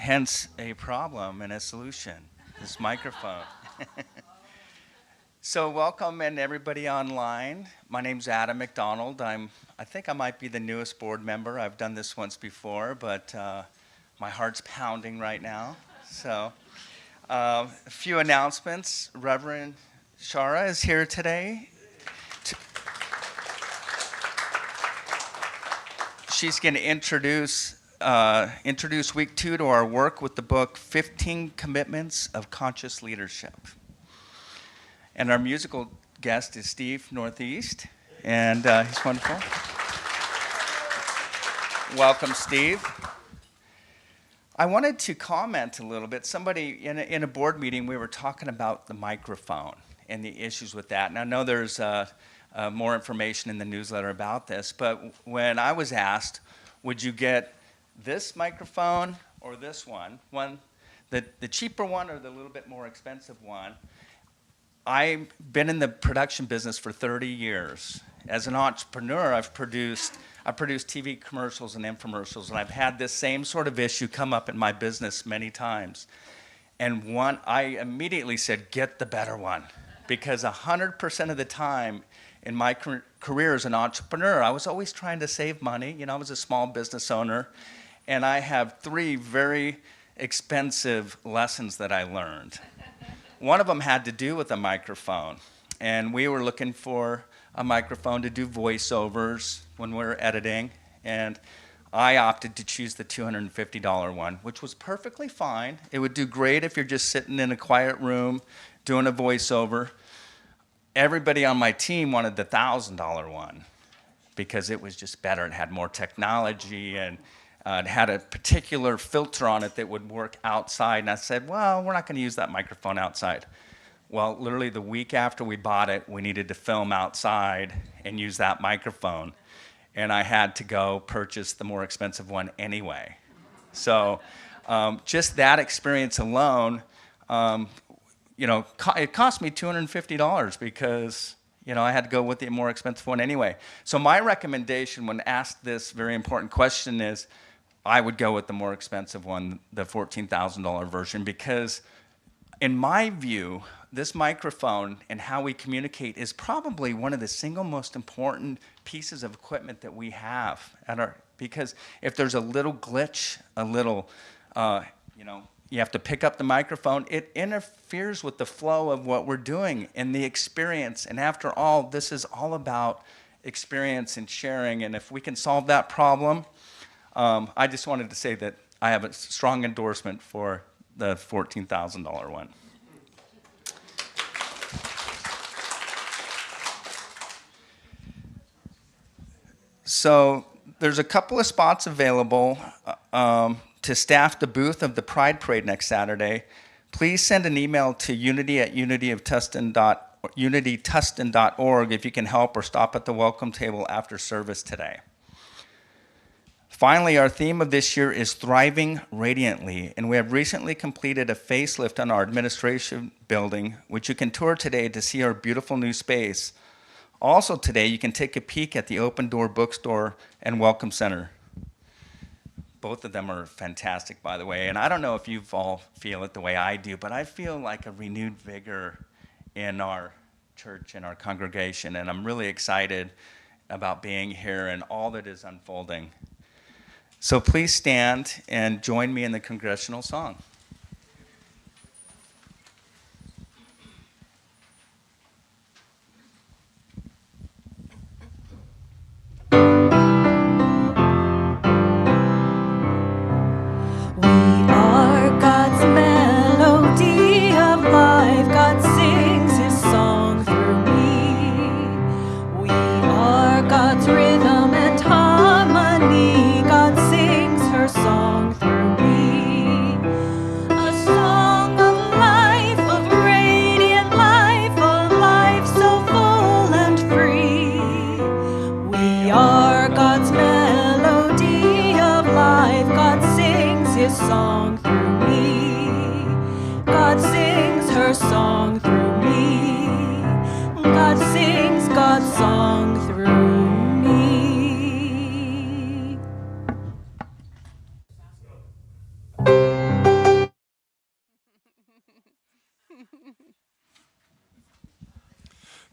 hence a problem and a solution, this microphone. So welcome and everybody online. My name's Adam McDonald. I think I might be the newest board member. I've done this once before, but my heart's pounding right now. So a few announcements. Reverend Shara is here today. She's going to introduce week 2 to our work with the book, 15 Commitments of Conscious Leadership. And our musical guest is Steve Northeast, and he's wonderful. Welcome, Steve. I wanted to comment a little bit. Somebody in a board meeting, we were talking about the microphone and the issues with that. And I know there's more information in the newsletter about this, but when I was asked, would you get this microphone or this one, the cheaper one or the little bit more expensive one? I've been in the production business for 30 years. As an entrepreneur, I've produced TV commercials and infomercials, and I've had this same sort of issue come up in my business many times. And I immediately said, get the better one, because 100% of the time in my career as an entrepreneur, I was always trying to save money. I was a small business owner, and I have 3 very expensive lessons that I learned. One of them had to do with a microphone, and we were looking for a microphone to do voiceovers when we were editing, and I opted to choose the $250 one, which was perfectly fine. It would do great if you're just sitting in a quiet room doing a voiceover. Everybody on my team wanted the $1,000 one because it was just better. It had more technology, and it had a particular filter on it that would work outside. And I said, well, we're not going to use that microphone outside. Well, literally the week after we bought it, we needed to film outside and use that microphone. And I had to go purchase the more expensive one anyway. So just that experience alone, it cost me $250 because I had to go with the more expensive one anyway. So my recommendation when asked this very important question is I would go with the more expensive one, the $14,000 version, because in my view, this microphone and how we communicate is probably one of the single most important pieces of equipment that we have because if there's a little glitch, you have to pick up the microphone, it interferes with the flow of what we're doing and the experience. And after all, this is all about experience and sharing. And if we can solve that problem, I just wanted to say that I have a strong endorsement for the $14,000 one. So there's a couple of spots available to staff the booth of the Pride Parade next Saturday. Please send an email to unitytustin.org if you can help, or stop at the welcome table after service today. Finally, our theme of this year is Thriving Radiantly, and we have recently completed a facelift on our administration building, which you can tour today to see our beautiful new space. Also today, you can take a peek at the Open Door Bookstore and Welcome Center. Both of them are fantastic, by the way, and I don't know if you all feel it the way I do, but I feel like a renewed vigor in our church and our congregation, and I'm really excited about being here and all that is unfolding. So please stand and join me in the congregational song.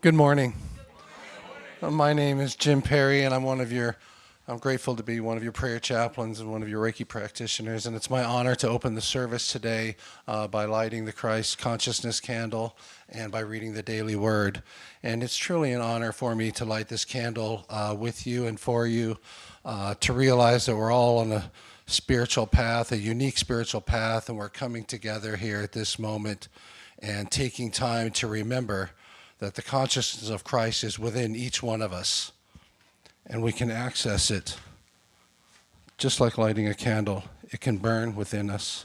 Good morning. My name is Jim Perry, and I'm grateful to be one of your prayer chaplains and one of your Reiki practitioners. And it's my honor to open the service today by lighting the Christ consciousness candle and by reading the daily word. And it's truly an honor for me to light this candle with you and for you, to realize that we're all on a spiritual path, a unique spiritual path, and we're coming together here at this moment and taking time to remember that the consciousness of Christ is within each one of us, and we can access it just like lighting a candle. It can burn within us.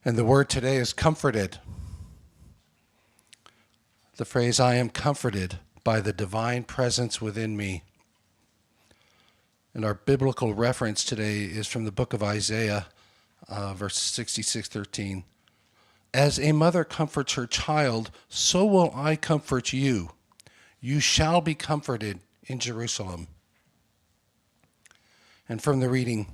And the word today is comforted. The phrase, I am comforted by the divine presence within me. And our biblical reference today is from the book of Isaiah, verse 66:13. As a mother comforts her child, so will I comfort you. You shall be comforted in Jerusalem. And from the reading,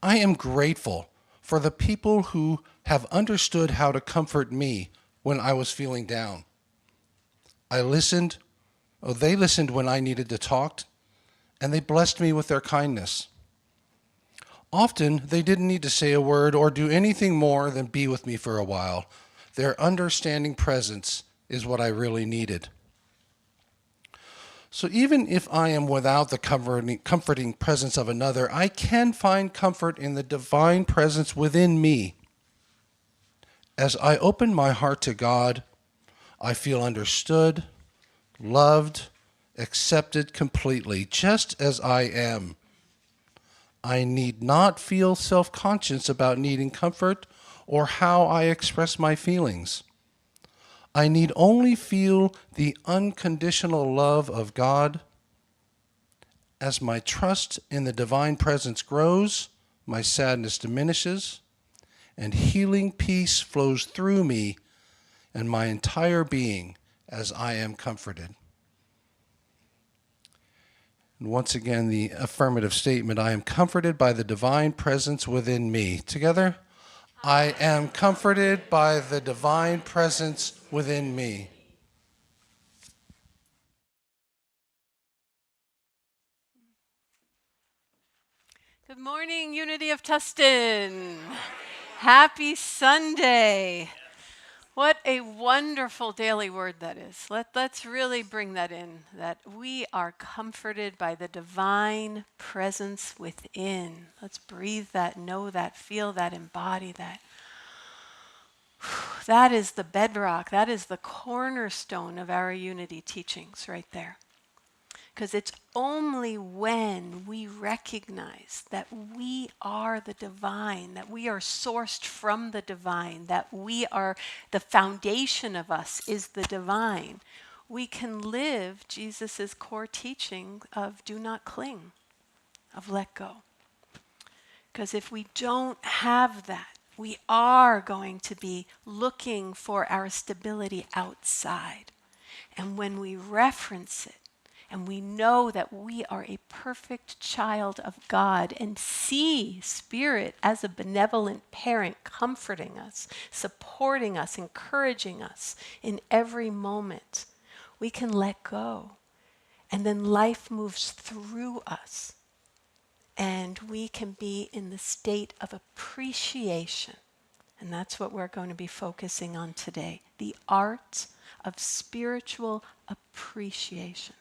I am grateful for the people who have understood how to comfort me when I was feeling down. They listened when I needed to talk, and they blessed me with their kindness. Often, they didn't need to say a word or do anything more than be with me for a while. Their understanding presence is what I really needed. So even if I am without the comforting presence of another, I can find comfort in the divine presence within me. As I open my heart to God, I feel understood, loved, accepted completely, just as I am. I need not feel self-conscious about needing comfort or how I express my feelings. I need only feel the unconditional love of God. As my trust in the divine presence grows, my sadness diminishes, and healing peace flows through me and my entire being as I am comforted. And once again, the affirmative statement, I am comforted by the divine presence within me. Together, I am comforted by the divine presence within me. Good morning, Unity of Tustin. Happy Sunday. What a wonderful daily word that is. Let's really bring that in, that we are comforted by the divine presence within. Let's breathe that, know that, feel that, embody that. That is the bedrock. That is the cornerstone of our unity teachings right there. Because it's only when we recognize that we are the divine, that we are sourced from the divine, that we are, the foundation of us is the divine, we can live Jesus' core teaching of do not cling, of let go. Because if we don't have that, we are going to be looking for our stability outside. And when we reference it, and we know that we are a perfect child of God and see Spirit as a benevolent parent comforting us, supporting us, encouraging us in every moment, we can let go. And then life moves through us. And we can be in the state of appreciation. And that's what we're going to be focusing on today. The art of spiritual appreciation.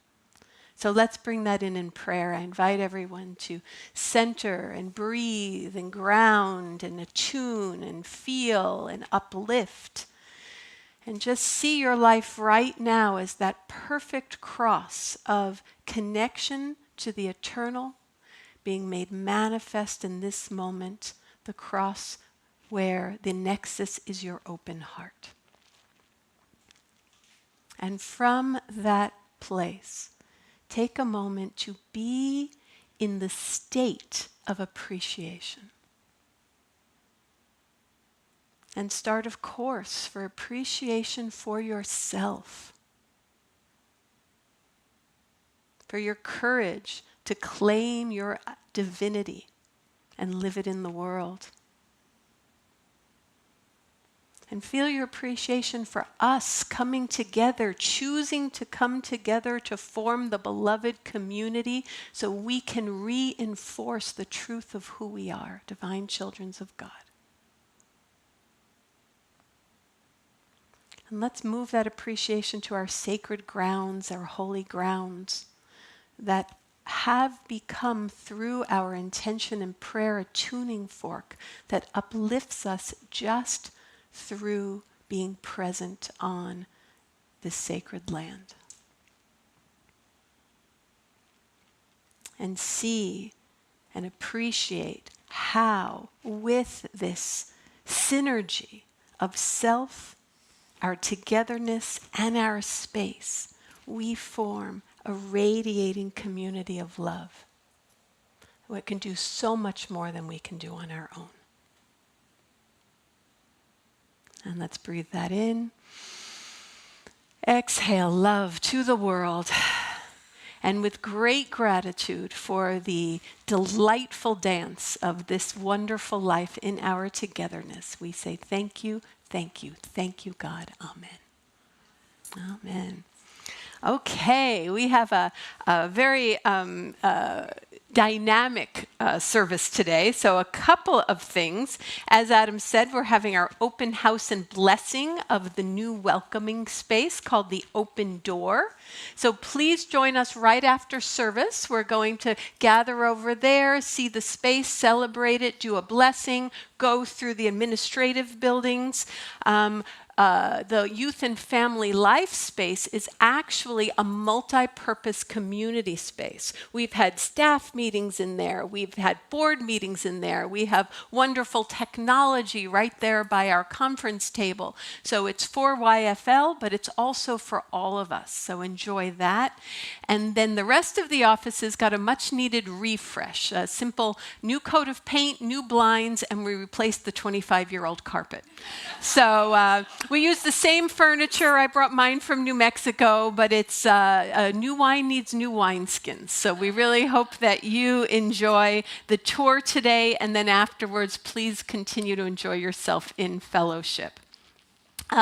So let's bring that in prayer. I invite everyone to center and breathe and ground and attune and feel and uplift. And just see your life right now as that perfect cross of connection to the eternal being made manifest in this moment, the cross where the nexus is your open heart. And from that place, take a moment to be in the state of appreciation. And start, of course, for appreciation for yourself, for your courage to claim your divinity and live it in the world. And feel your appreciation for us coming together, choosing to come together to form the beloved community so we can reinforce the truth of who we are, divine children of God. And let's move that appreciation to our sacred grounds, our holy grounds, that have become, through our intention and prayer, a tuning fork that uplifts us just through being present on this sacred land. And see and appreciate how, with this synergy of self, our togetherness, and our space, we form a radiating community of love. It can do so much more than we can do on our own. And let's breathe that in. Exhale love to the world. And with great gratitude for the delightful dance of this wonderful life in our togetherness, we say thank you, thank you, thank you, God. Amen. Amen. Okay, we have a very dynamic service today. So a couple of things. As Adam said, we're having our open house and blessing of the new welcoming space called the Open Door. So please join us right after service. We're going to gather over there, see the space, celebrate it, do a blessing, go through the administrative buildings. The Youth and Family Life space is actually a multi-purpose community space. We've had staff meetings in there. We've had board meetings in there. We have wonderful technology right there by our conference table. So it's for YFL, but it's also for all of us. So enjoy that. And then the rest of the offices got a much needed refresh. A simple new coat of paint, new blinds, and we replaced the 25-year-old carpet. So we use the same furniture. I brought mine from New Mexico, but it's new wine needs new wineskins. So we really hope that you enjoy the tour today, and then afterwards, please continue to enjoy yourself in fellowship.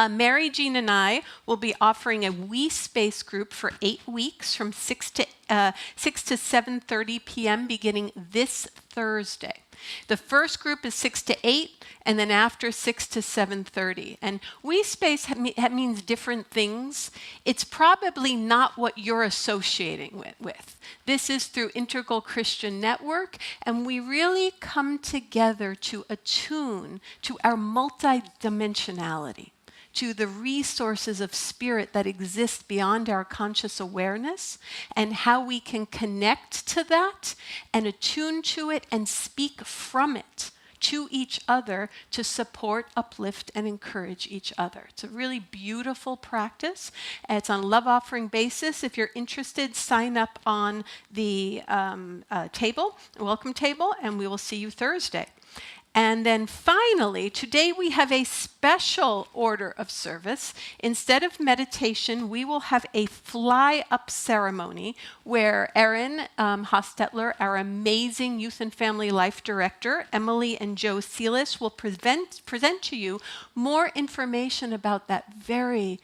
Mary Jean and I will be offering a We Space group for 8 weeks from 6 to 7:30 p.m. beginning this Thursday. The first group is 6 to 8, and then after 6 to 7:30. And We Space means different things. It's probably not what you're associating with. This is through Integral Christian Network, and we really come together to attune to our multidimensionality, to the resources of spirit that exist beyond our conscious awareness, and how we can connect to that and attune to it and speak from it to each other to support, uplift, and encourage each other. It's a really beautiful practice. It's on a love offering basis. If you're interested, sign up on the welcome table, and we will see you Thursday. And then finally, today we have a special order of service. Instead of meditation, we will have a fly-up ceremony where Erin Hostetler, our amazing Youth and Family Life Director, Emily and Joe Sealis, will present to you more information about that very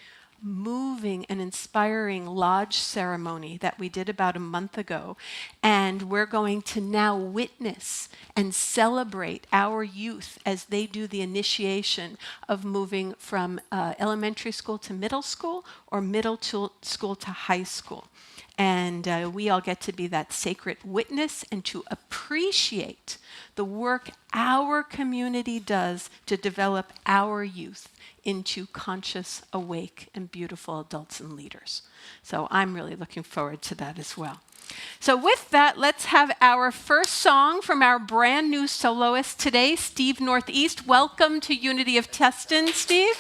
moving and inspiring lodge ceremony that we did about a month ago. And we're going to now witness and celebrate our youth as they do the initiation of moving from elementary school to middle school or middle school to high school. And we all get to be that sacred witness and to appreciate the work our community does to develop our youth into conscious, awake, and beautiful adults and leaders. So I'm really looking forward to that as well. So with that, let's have our first song from our brand new soloist today, Steve Northeast. Welcome to Unity of Tustin, Steve.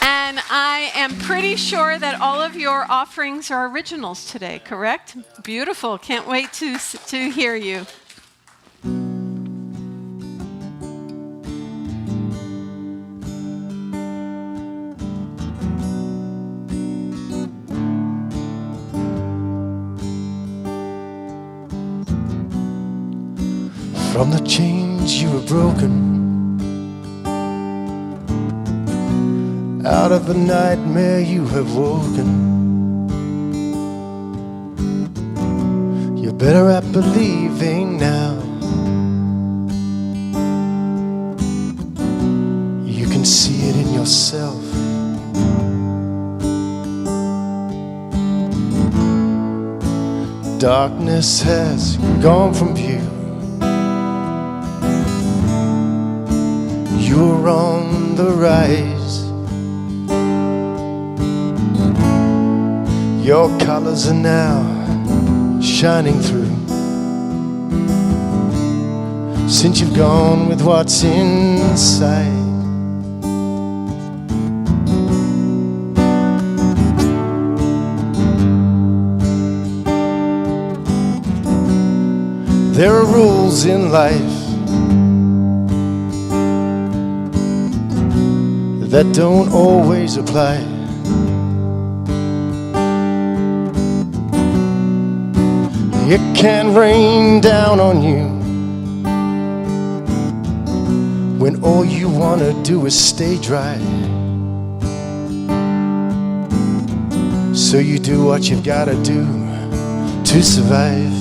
And I am pretty sure that all of your offerings are originals today, correct? Beautiful. Can't wait to hear you. From the chains you were broken, Out of a nightmare you have woken. You're better at believing now. You can see it in yourself. Darkness has gone from view. You're on the rise. Your colors are now shining through. Since you've gone with what's inside. There are rules in life that don't always apply. It can rain down on you when all you want to do is stay dry. So you do what you've got to do to survive.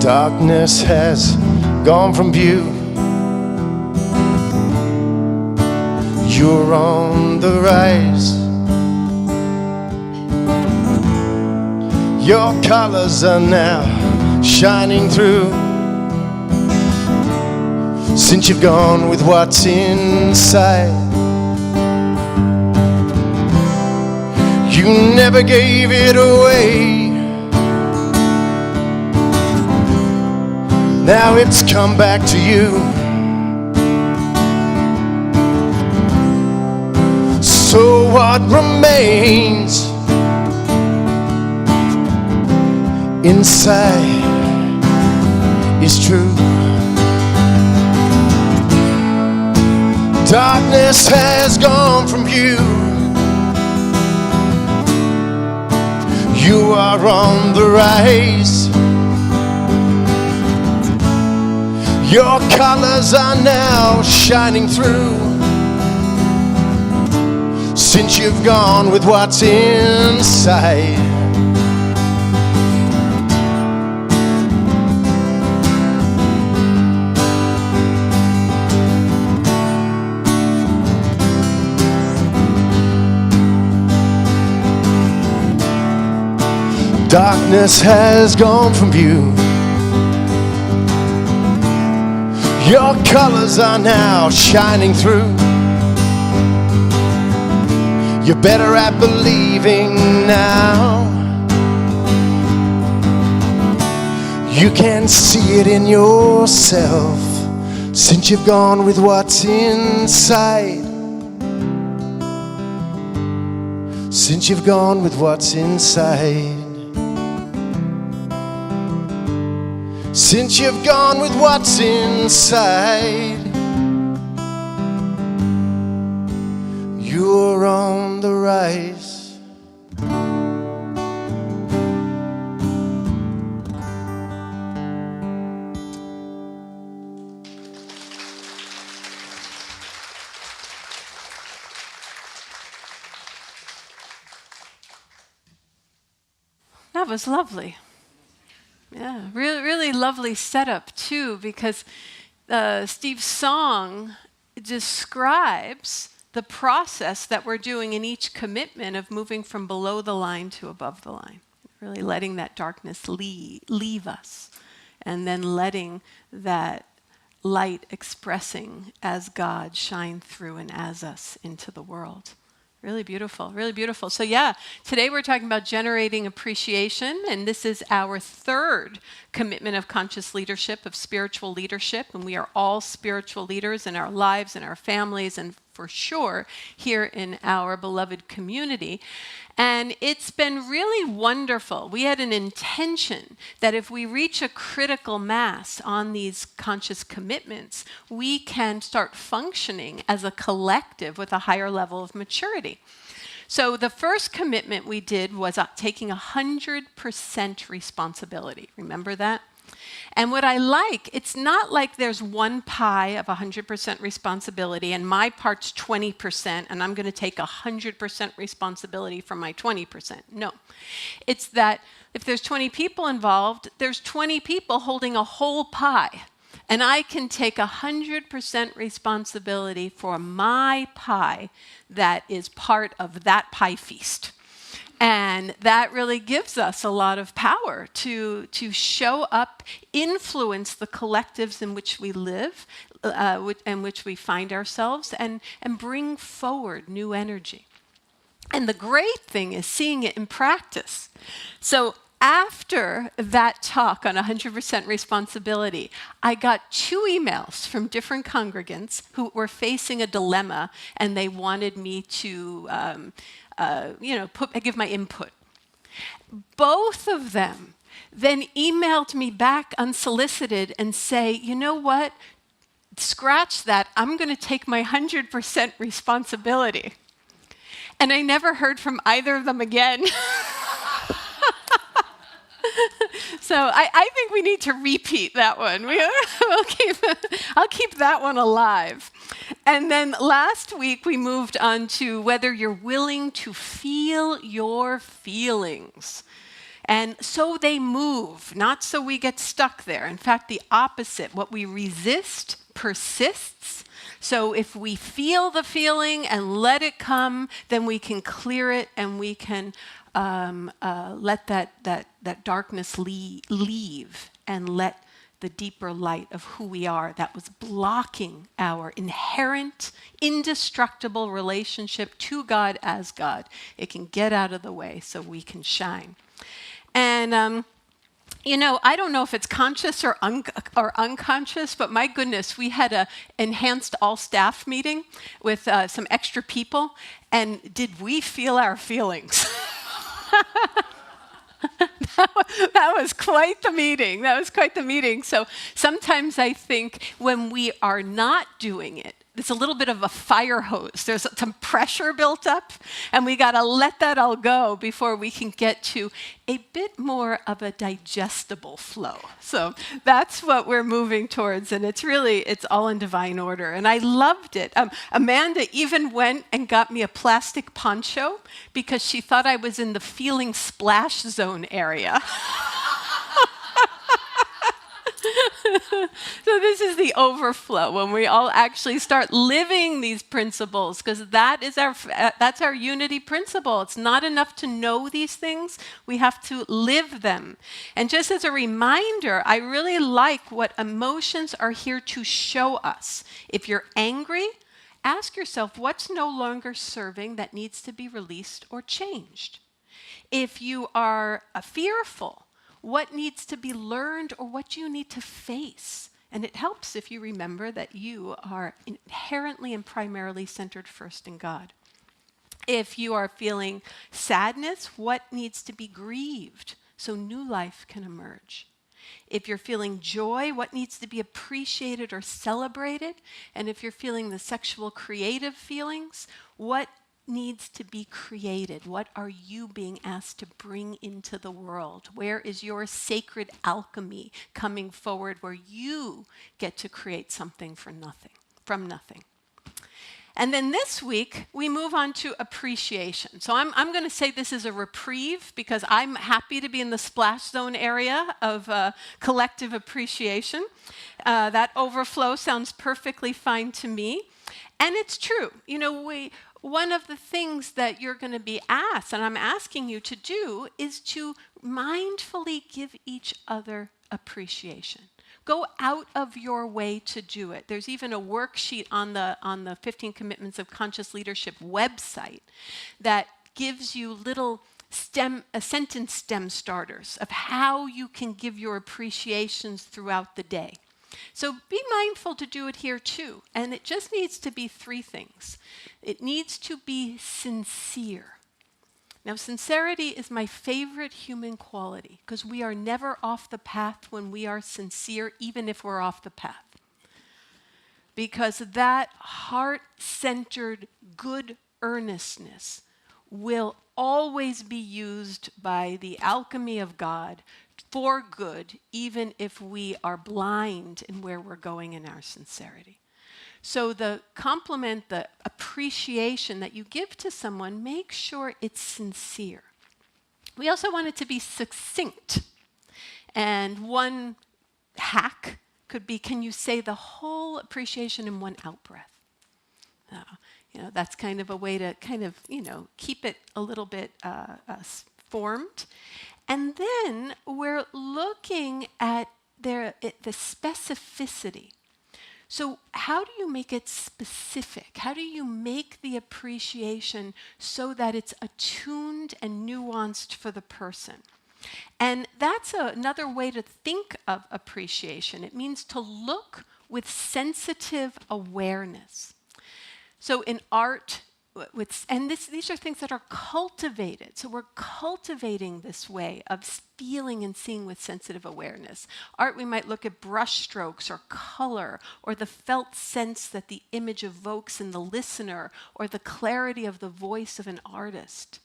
Darkness has gone from view. You're on the rise. Your colors are now shining through. Since you've gone with what's inside. You never gave it away. Now it's come back to you. So what remains inside is true. Darkness has gone from view. You are on the rise. Your colors are now shining through. Since you've gone with what's inside. Darkness has gone from view. Your colors are now shining through. You're better at believing now. You can see it in yourself. Since you've gone with what's inside. Since you've gone with what's inside. Since you've gone with what's inside. You're on the rise. That was lovely. Yeah, really, really lovely setup too, because Steve's song describes the process that we're doing in each commitment of moving from below the line to above the line. Really letting that darkness leave us, and then letting that light expressing as God shine through and as us into the world. Really beautiful, really beautiful. So yeah, today we're talking about generating appreciation, and this is our third commitment of conscious leadership, of spiritual leadership, and we are all spiritual leaders in our lives, in our families, and for sure here in our beloved community. And it's been really wonderful. We had an intention that if we reach a critical mass on these conscious commitments, we can start functioning as a collective with a higher level of maturity. So the first commitment we did was taking 100% responsibility. Remember that? And what I like, it's not like there's one pie of 100% responsibility and my part's 20% and I'm going to take 100% responsibility for my 20%. No. It's that if there's 20 people involved, there's 20 people holding a whole pie. And I can take 100% responsibility for my pie that is part of that pie feast. And that really gives us a lot of power to show up, influence the collectives in which we live, in which we find ourselves, and bring forward new energy. And the great thing is seeing it in practice. So after that talk on 100% responsibility, I got 2 emails from different congregants who were facing a dilemma, and they wanted me to give my input. Both of them then emailed me back unsolicited and say, you know what, scratch that, I'm going to take my 100% responsibility. And I never heard from either of them again. So I think we need to repeat that one. I'll keep that one alive. And then last week we moved on to whether you're willing to feel your feelings. And so they move, not so we get stuck there. In fact, the opposite. What we resist persists. So if we feel the feeling and let it come, then we can clear it and we can let that darkness leave and let the deeper light of who we are that was blocking our inherent, indestructible relationship to God as God. It can get out of the way so we can shine. And I don't know if it's conscious or unconscious, but my goodness, we had an enhanced all-staff meeting with some extra people, and did we feel our feelings? That was quite the meeting. So sometimes I think when we are not doing it, it's a little bit of a fire hose. There's some pressure built up, and we got to let that all go before we can get to a bit more of a digestible flow. So that's what we're moving towards, and it's all in divine order. And I loved it. Amanda even went and got me a plastic poncho because she thought I was in the feeling splash zone area. So this is the overflow, when we all actually start living these principles, because that's our unity principle. It's not enough to know these things. We have to live them. And just as a reminder, I really like what emotions are here to show us. If you're angry, ask yourself, what's no longer serving that needs to be released or changed? If you are fearful, what needs to be learned or what you need to face? And it helps if you remember that you are inherently and primarily centered first in God. If you are feeling sadness, what needs to be grieved so new life can emerge? If you're feeling joy, what needs to be appreciated or celebrated? And if you're feeling the sexual creative feelings, what needs to be created? What are you being asked to bring into the world? Where is your sacred alchemy coming forward where you get to create something from nothing? And then this week, we move on to appreciation. So I'm going to say this is a reprieve because I'm happy to be in the splash zone area of collective appreciation. That overflow sounds perfectly fine to me. And it's true. One of the things that you're going to be asked, and I'm asking you to do, is to mindfully give each other appreciation. Go out of your way to do it. There's even a worksheet on the 15 Commitments of Conscious Leadership website that gives you little sentence stem starters of how you can give your appreciations throughout the day. So be mindful to do it here too. And it just needs to be 3 things. It needs to be sincere. Now, sincerity is my favorite human quality because we are never off the path when we are sincere, even if we're off the path. Because that heart-centered, good earnestness will always be used by the alchemy of God for good, even if we are blind in where we're going in our sincerity. So the compliment, the appreciation that you give to someone, make sure it's sincere. We also want it to be succinct. And one hack could be, can you say the whole appreciation in one out-breath? That's kind of a way to kind of, keep it a little bit formed. And then we're looking at the specificity. So how do you make it specific? How do you make the appreciation so that it's attuned and nuanced for the person? And that's another way to think of appreciation. It means to look with sensitive awareness. So in art, these are things that are cultivated. So we're cultivating this way of feeling and seeing with sensitive awareness. Art, we might look at brush strokes or color or the felt sense that the image evokes in the listener or the clarity of the voice of an artist.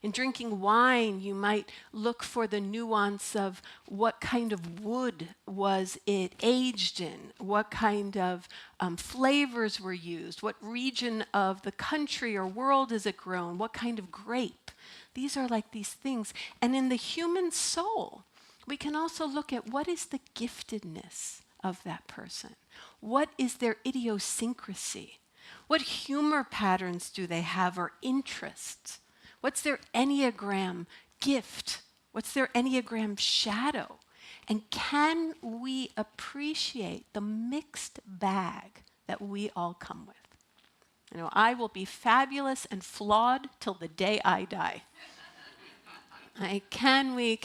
In drinking wine, you might look for the nuance of what kind of wood was it aged in, what kind of flavors were used, what region of the country or world is it grown, what kind of grape. These are like these things. And in the human soul, we can also look at what is the giftedness of that person. What is their idiosyncrasy? What humor patterns do they have or interests? What's their Enneagram gift? What's their Enneagram shadow? And can we appreciate the mixed bag that we all come with? I will be fabulous and flawed till the day I die. Can we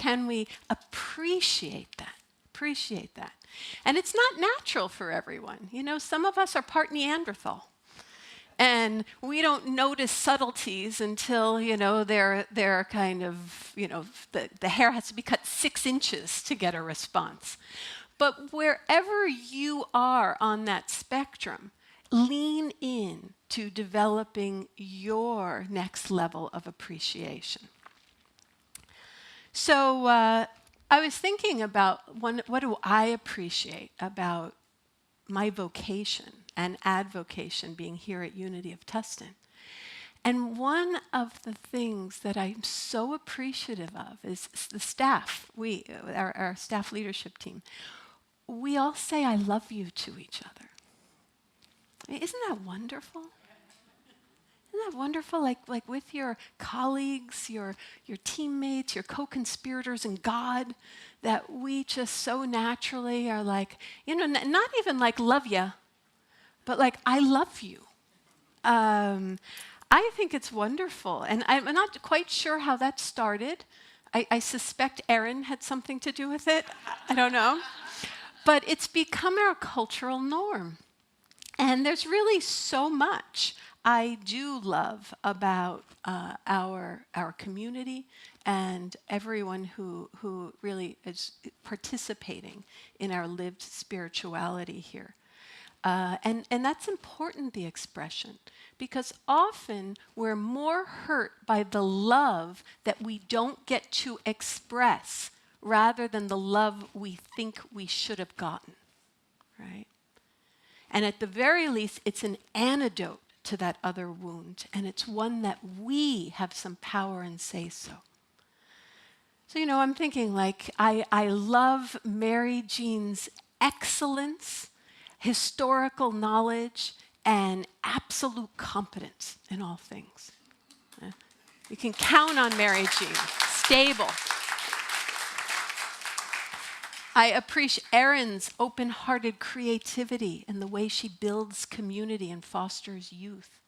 appreciate that? Appreciate that. And it's not natural for everyone. Some of us are part Neanderthal. And we don't notice subtleties until, they're kind of, the hair has to be cut 6 inches to get a response. But wherever you are on that spectrum, lean in to developing your next level of appreciation. So I was thinking about what do I appreciate about my vocation and advocation being here at Unity of Tustin. And one of the things that I'm so appreciative of is the staff, our staff leadership team. We all say I love you to each other. Isn't that wonderful? Isn't that wonderful? Like with your colleagues, your teammates, your co-conspirators in God, that we just so naturally are like, not even like love ya, but like I love you. I think it's wonderful. And I'm not quite sure how that started. I suspect Erin had something to do with it. I don't know. But it's become our cultural norm. And there's really so much I do love about our community and everyone who really is participating in our lived spirituality here. And that's important, the expression, because often we're more hurt by the love that we don't get to express rather than the love we think we should have gotten, right? And at the very least, it's an antidote to that other wound, and it's one that we have some power and say so. So, I'm thinking like, I love Mary Jean's excellence, historical knowledge, and absolute competence in all things. You can count on Mary Jean, stable. I appreciate Erin's open-hearted creativity and the way she builds community and fosters youth.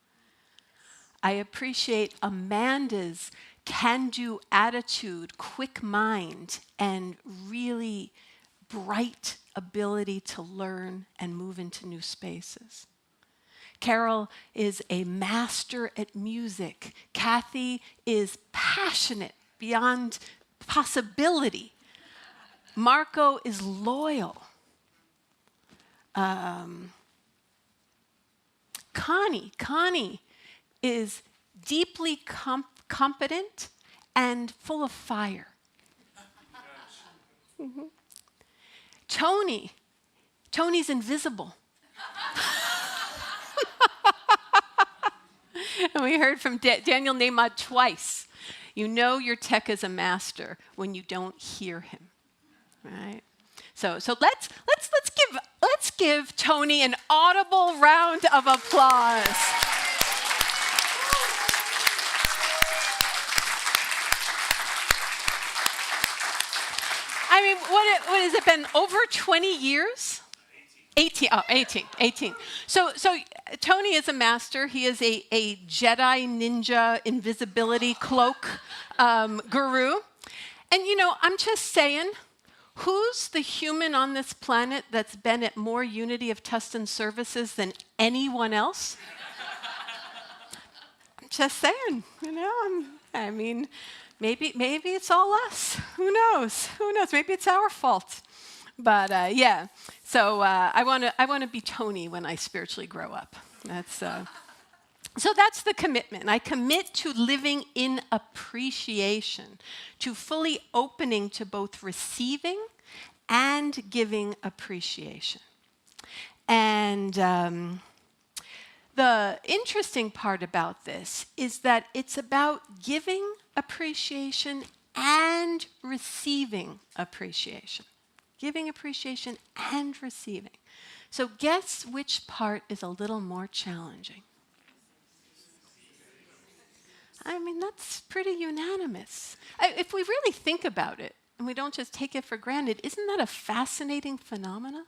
I appreciate Amanda's can-do attitude, quick mind, and really bright ability to learn and move into new spaces. Carol is a master at music. Kathy is passionate beyond possibility. Marco is loyal. Connie is deeply competent and full of fire. Tony's invisible. And we heard from Daniel Nahmad twice. You know your tech is a master when you don't hear him, right? So let's give Tony an audible round of applause. I mean, what has it been? Over 20 years? 18. 18. So Tony is a master. He is a Jedi ninja invisibility cloak guru. And I'm just saying, who's the human on this planet that's been at more Unity of Tustin services than anyone else? I'm just saying, I mean, maybe it's all us. Who knows? Maybe it's our fault. But yeah, so I want to be Tony when I spiritually grow up. So that's the commitment. I commit to living in appreciation, to fully opening to both receiving and giving appreciation. And the interesting part about this is that it's about giving appreciation and receiving appreciation. Giving appreciation and receiving. So guess which part is a little more challenging? I mean, that's pretty unanimous. If we really think about it, and we don't just take it for granted, isn't that a fascinating phenomena?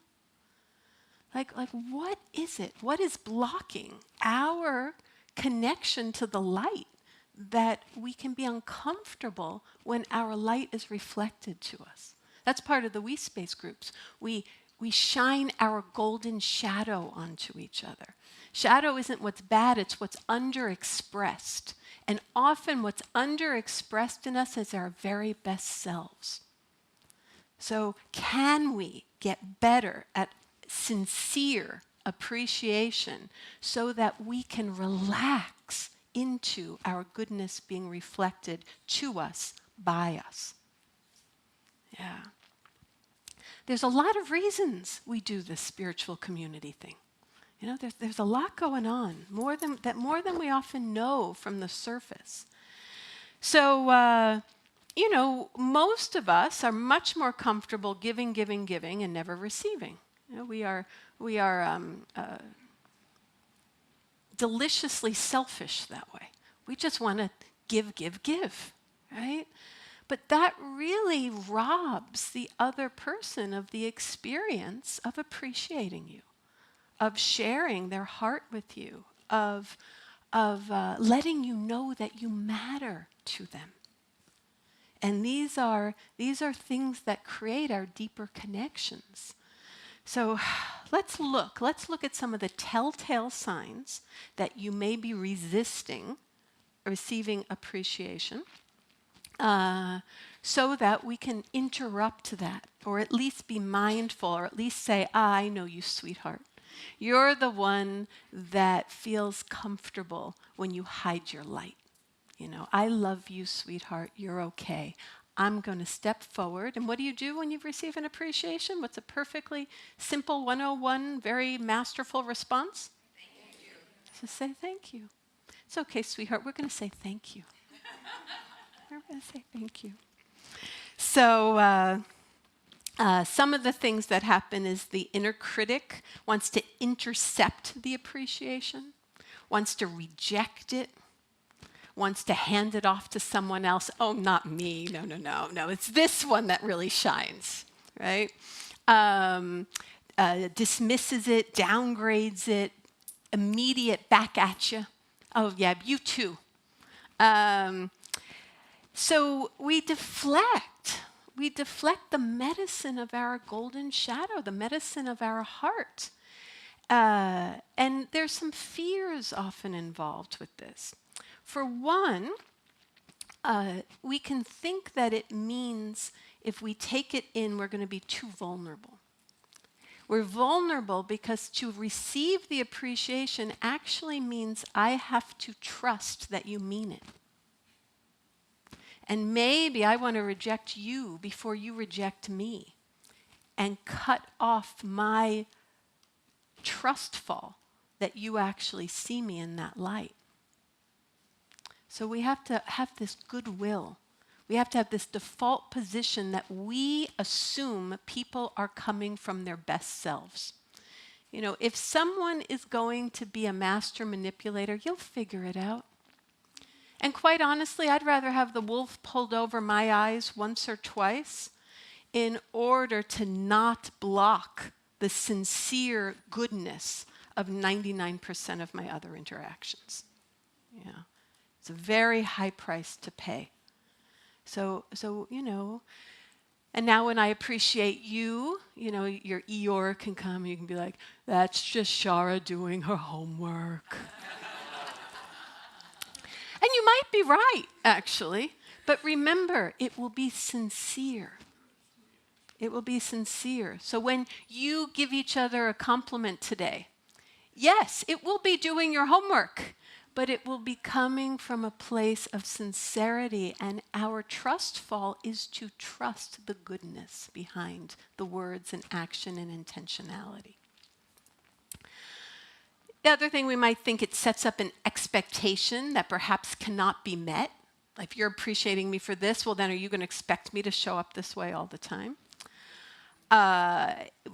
Like what is it? What is blocking our connection to the light that we can be uncomfortable when our light is reflected to us? That's part of the We Space groups. We shine our golden shadow onto each other. Shadow isn't what's bad, it's what's underexpressed. And often what's underexpressed in us is our very best selves. So can we get better at sincere appreciation so that we can relax into our goodness being reflected to us by us? Yeah. There's a lot of reasons we do this spiritual community thing. There's a lot going on, more than we often know from the surface. So, most of us are much more comfortable giving, and never receiving. We are deliciously selfish that way. We just want to give, right? But that really robs the other person of the experience of appreciating you, of sharing their heart with you, of letting you know that you matter to them. And these are things that create our deeper connections. So let's look at some of the telltale signs that you may be resisting receiving appreciation. So that we can interrupt that, or at least be mindful, or at least say, I know you, sweetheart. You're the one that feels comfortable when you hide your light. I love you, sweetheart. You're okay. I'm going to step forward. And what do you do when you receive an appreciation? What's a perfectly simple 101, very masterful response? Thank you. Just say thank you. It's okay, sweetheart. We're going to say thank you. We're going to say thank you. So some of the things that happen is the inner critic wants to intercept the appreciation, wants to reject it, wants to hand it off to someone else. Oh, not me. No. It's this one that really shines, right? Dismisses it, downgrades it, immediate back at you. Oh, yeah, you too. So we deflect the medicine of our golden shadow, the medicine of our heart. And there's some fears often involved with this. For one, we can think that it means if we take it in, we're going to be too vulnerable. We're vulnerable because to receive the appreciation actually means I have to trust that you mean it. And maybe I want to reject you before you reject me and cut off my trust fall that you actually see me in that light. So we have to have this goodwill. We have to have this default position that we assume people are coming from their best selves. You know, if someone is going to be a master manipulator, you'll figure it out. And quite honestly, I'd rather have the wolf pulled over my eyes once or twice in order to not block the sincere goodness of 99% of my other interactions. Yeah. It's a very high price to pay. So, you know, and now when I appreciate you, you know, your Eeyore can come, you can be like, that's just Shara doing her homework. And you might be right, actually, but remember, it will be sincere. It will be sincere. So when you give each other a compliment today, yes, it will be doing your homework, but it will be coming from a place of sincerity, and our trust fall is to trust the goodness behind the words and action and intentionality. The other thing we might think, it sets up an expectation that perhaps cannot be met. If you're appreciating me for this, well, then are you going to expect me to show up this way all the time?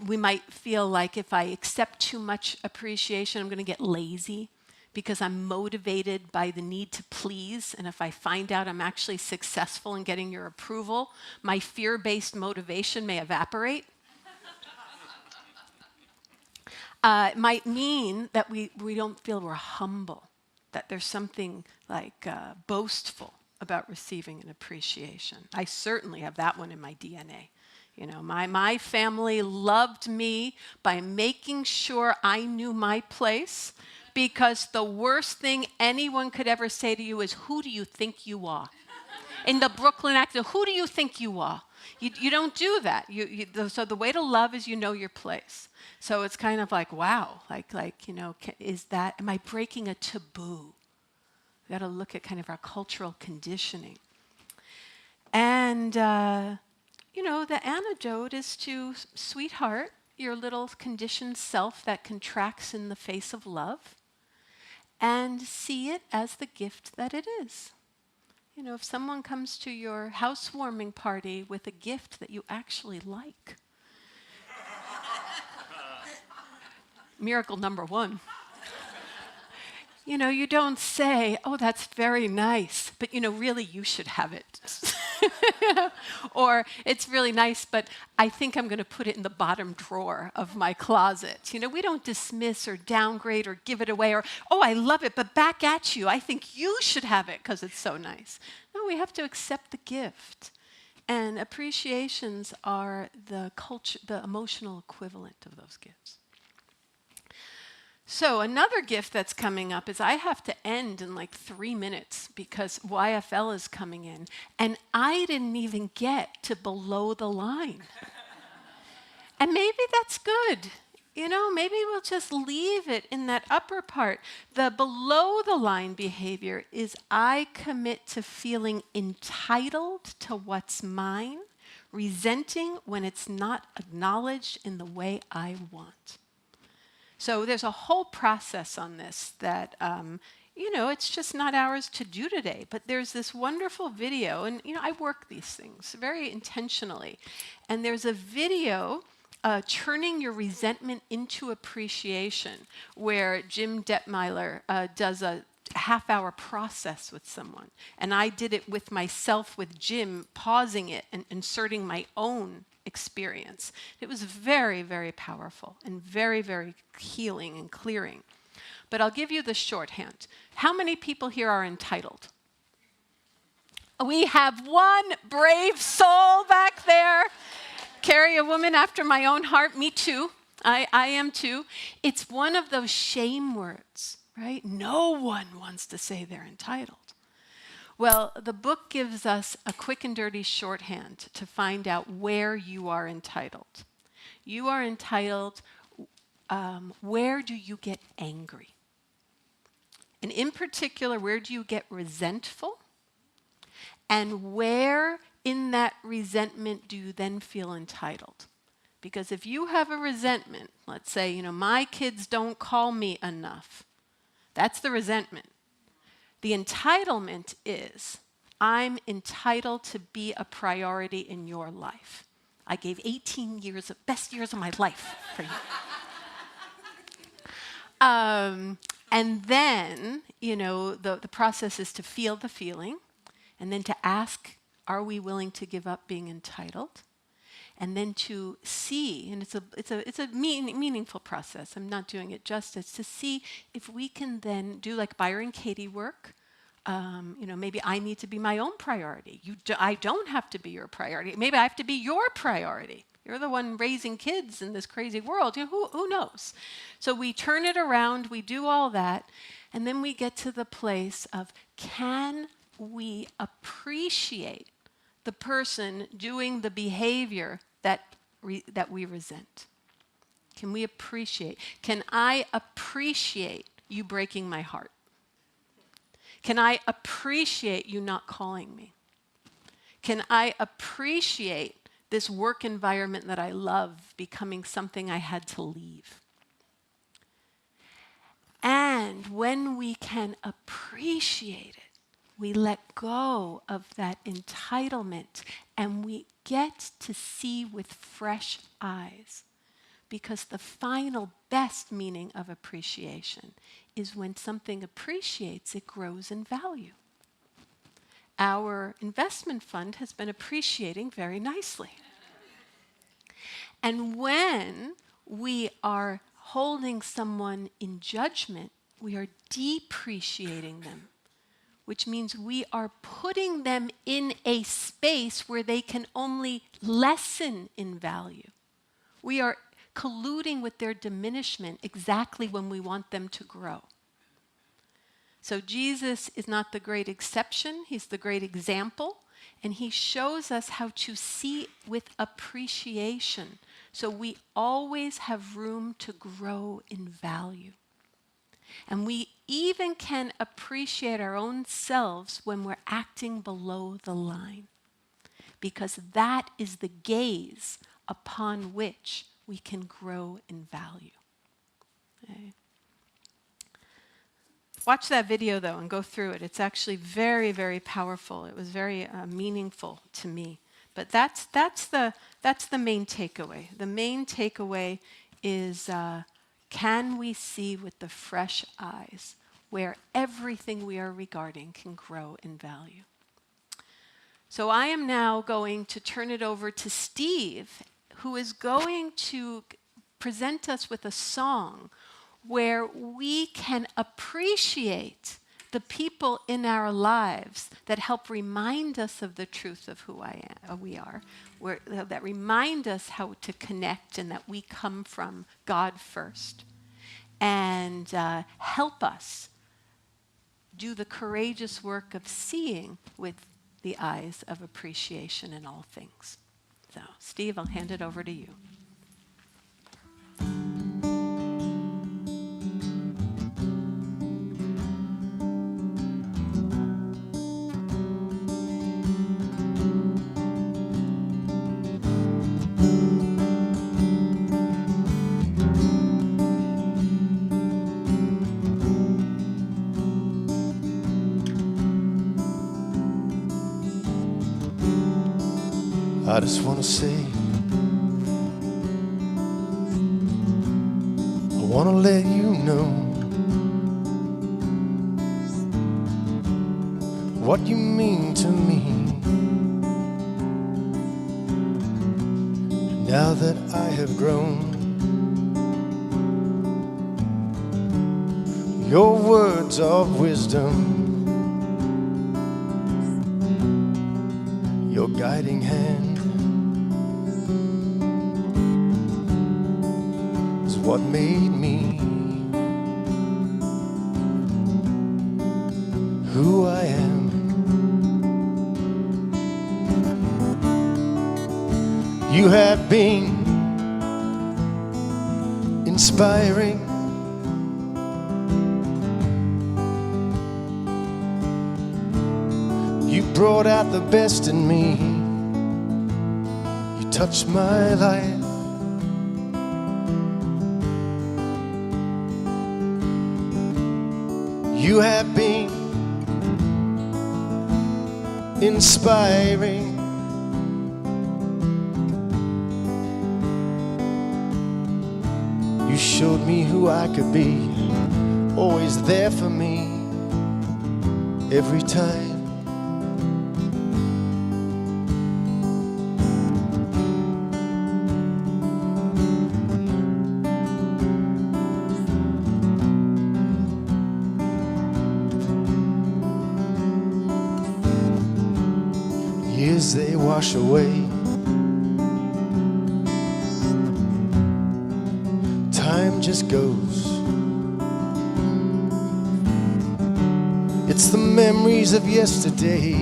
We might feel like if I accept too much appreciation, I'm going to get lazy because I'm motivated by the need to please. And if I find out I'm actually successful in getting your approval, my fear-based motivation may evaporate. It might mean that we don't feel we're humble, that there's something like boastful about receiving an appreciation. I certainly have that one in my DNA. You know, my family loved me by making sure I knew my place, because the worst thing anyone could ever say to you is, who do you think you are? In the Brooklyn accent, who do you think you are? You don't do that. So the way to love is you know your place. So it's kind of like, wow, like you know, am I breaking a taboo? We got to look at kind of our cultural conditioning. And, you know, the antidote is to, sweetheart, your little conditioned self that contracts in the face of love, and see it as the gift that it is. You know, if someone comes to your housewarming party with a gift that you actually like, miracle number one. You know, you don't say, oh, that's very nice, but, you know, really you should have it. Or it's really nice, but I think I'm going to put it in the bottom drawer of my closet. You know, we don't dismiss or downgrade or give it away or, oh, I love it, but back at you. I think you should have it because it's so nice. No, we have to accept the gift. And appreciations are the emotional equivalent of those gifts. So another gift that's coming up is I have to end in like 3 minutes because YFL is coming in, and I didn't even get to below the line. And maybe that's good. You know, maybe we'll just leave it in that upper part. The below the line behavior is I commit to feeling entitled to what's mine, resenting when it's not acknowledged in the way I want. So there's a whole process on this that, you know, it's just not ours to do today. But there's this wonderful video, and, you know, I work these things very intentionally. And there's a video, Turning Your Resentment into Appreciation, where Jim Detmeiler does a half-hour process with someone. And I did it with myself, with Jim, pausing it and inserting my own experience. It was very, very powerful and very, very healing and clearing. But I'll give you the shorthand. How many people here are entitled? We have one brave soul back there. Carry a woman after my own heart. Me too. I am too. It's one of those shame words, right? No one wants to say they're entitled. Well, the book gives us a quick and dirty shorthand to find out where you are entitled. You are entitled, where do you get angry? And in particular, where do you get resentful? And where in that resentment do you then feel entitled? Because if you have a resentment, let's say, my kids don't call me enough, that's the resentment. The entitlement is, I'm entitled to be a priority in your life. I gave 18 years of best years of my life for you. And then, the process is to feel the feeling, and then to ask, are we willing to give up being entitled? And then to see, and it's a meaningful process. I'm not doing it justice. To see if we can then do like Byron Katie work. Maybe I need to be my own priority. I don't have to be your priority. Maybe I have to be your priority. You're the one raising kids in this crazy world. Who knows? So we turn it around, we do all that, and then we get to the place of, can we appreciate the person doing the behavior that we resent? Can we appreciate? Can I appreciate you breaking my heart? Can I appreciate you not calling me? Can I appreciate this work environment that I love becoming something I had to leave? And when we can appreciate it, we let go of that entitlement and we get to see with fresh eyes. Because the final best meaning of appreciation is when something appreciates, it grows in value. Our investment fund has been appreciating very nicely. And when we are holding someone in judgment, we are depreciating them, which means we are putting them in a space where they can only lessen in value. We are colluding with their diminishment exactly when we want them to grow. So Jesus is not the great exception, he's the great example, and he shows us how to see with appreciation. So we always have room to grow in value. And we even can appreciate our own selves when we're acting below the line, because that is the gaze upon which we can grow in value. Okay. Watch that video, though, and go through it. It's actually very, very powerful. It was very meaningful to me. But that's the main takeaway. The main takeaway is, can we see with the fresh eyes where everything we are regarding can grow in value? So I am now going to turn it over to Steve, who is going to present us with a song where we can appreciate the people in our lives that help remind us of the truth of who we are, that remind us how to connect and that we come from God first, and help us do the courageous work of seeing with the eyes of appreciation in all things. So, Steve, I'll hand it over to you. I just want to say, I want to let you know what you mean to me. Now that I have grown, your words of wisdom, your guiding hand is what made me who I am. You have been inspiring, You brought out the best in me. You touched my life. You have been inspiring. You showed me who I could be, always there for me, every time. Years they wash away. Time just goes. It's the memories of yesterday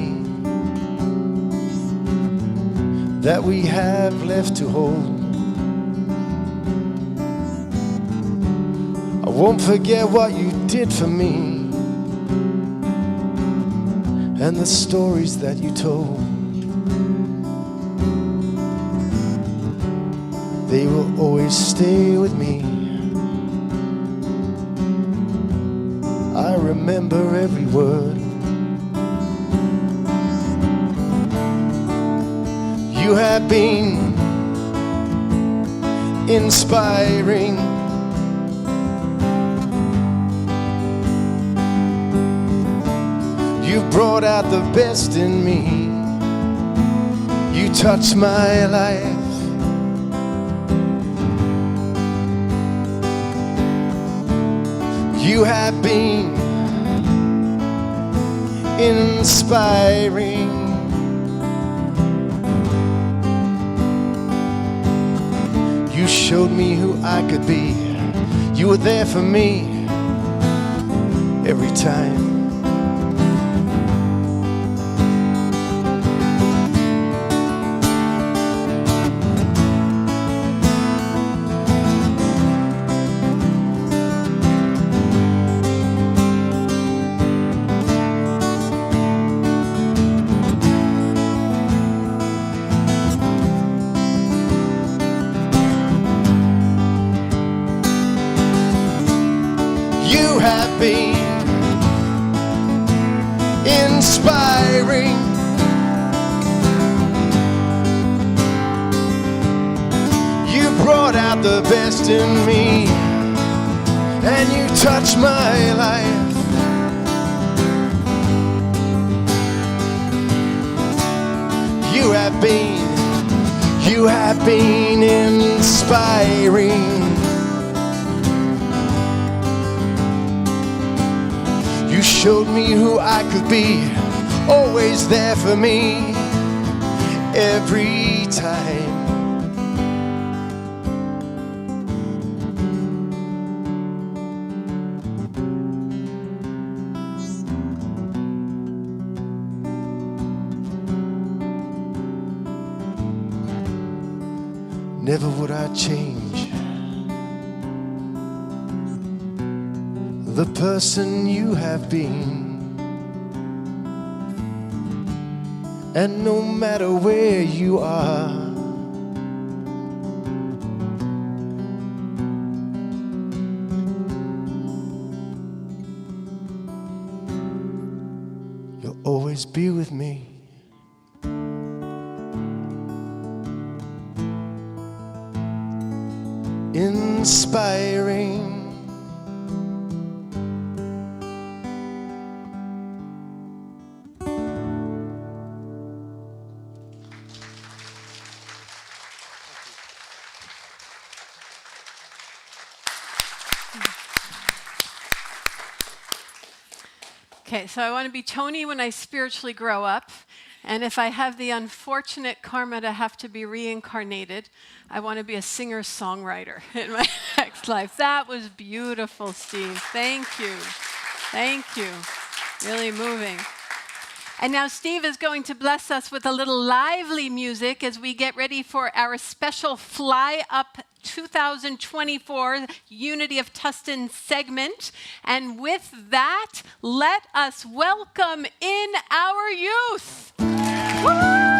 that we have left to hold. I won't forget what you did for me and the stories that you told. They will always stay with me. I remember every word. You have been inspiring. You brought out the best in me. You touched my life. You have been inspiring. You showed me who I could be. You were there for me every time. You have been inspiring. You brought out the best in me, and you touched my life. You have been inspiring. You showed me who I could be, always there for me, every time. Never would I change the person you have been. And no matter where you are, you'll always be with me. Inspiring. Okay, so I want to be Tony when I spiritually grow up. And if I have the unfortunate karma to have to be reincarnated, I want to be a singer-songwriter in my next life. That was beautiful, Steve. Thank you. Thank you. Really moving. And now Steve is going to bless us with a little lively music as we get ready for our special Fly Up 2024 Unity of Tustin segment. And with that, let us welcome in our youth. Woo!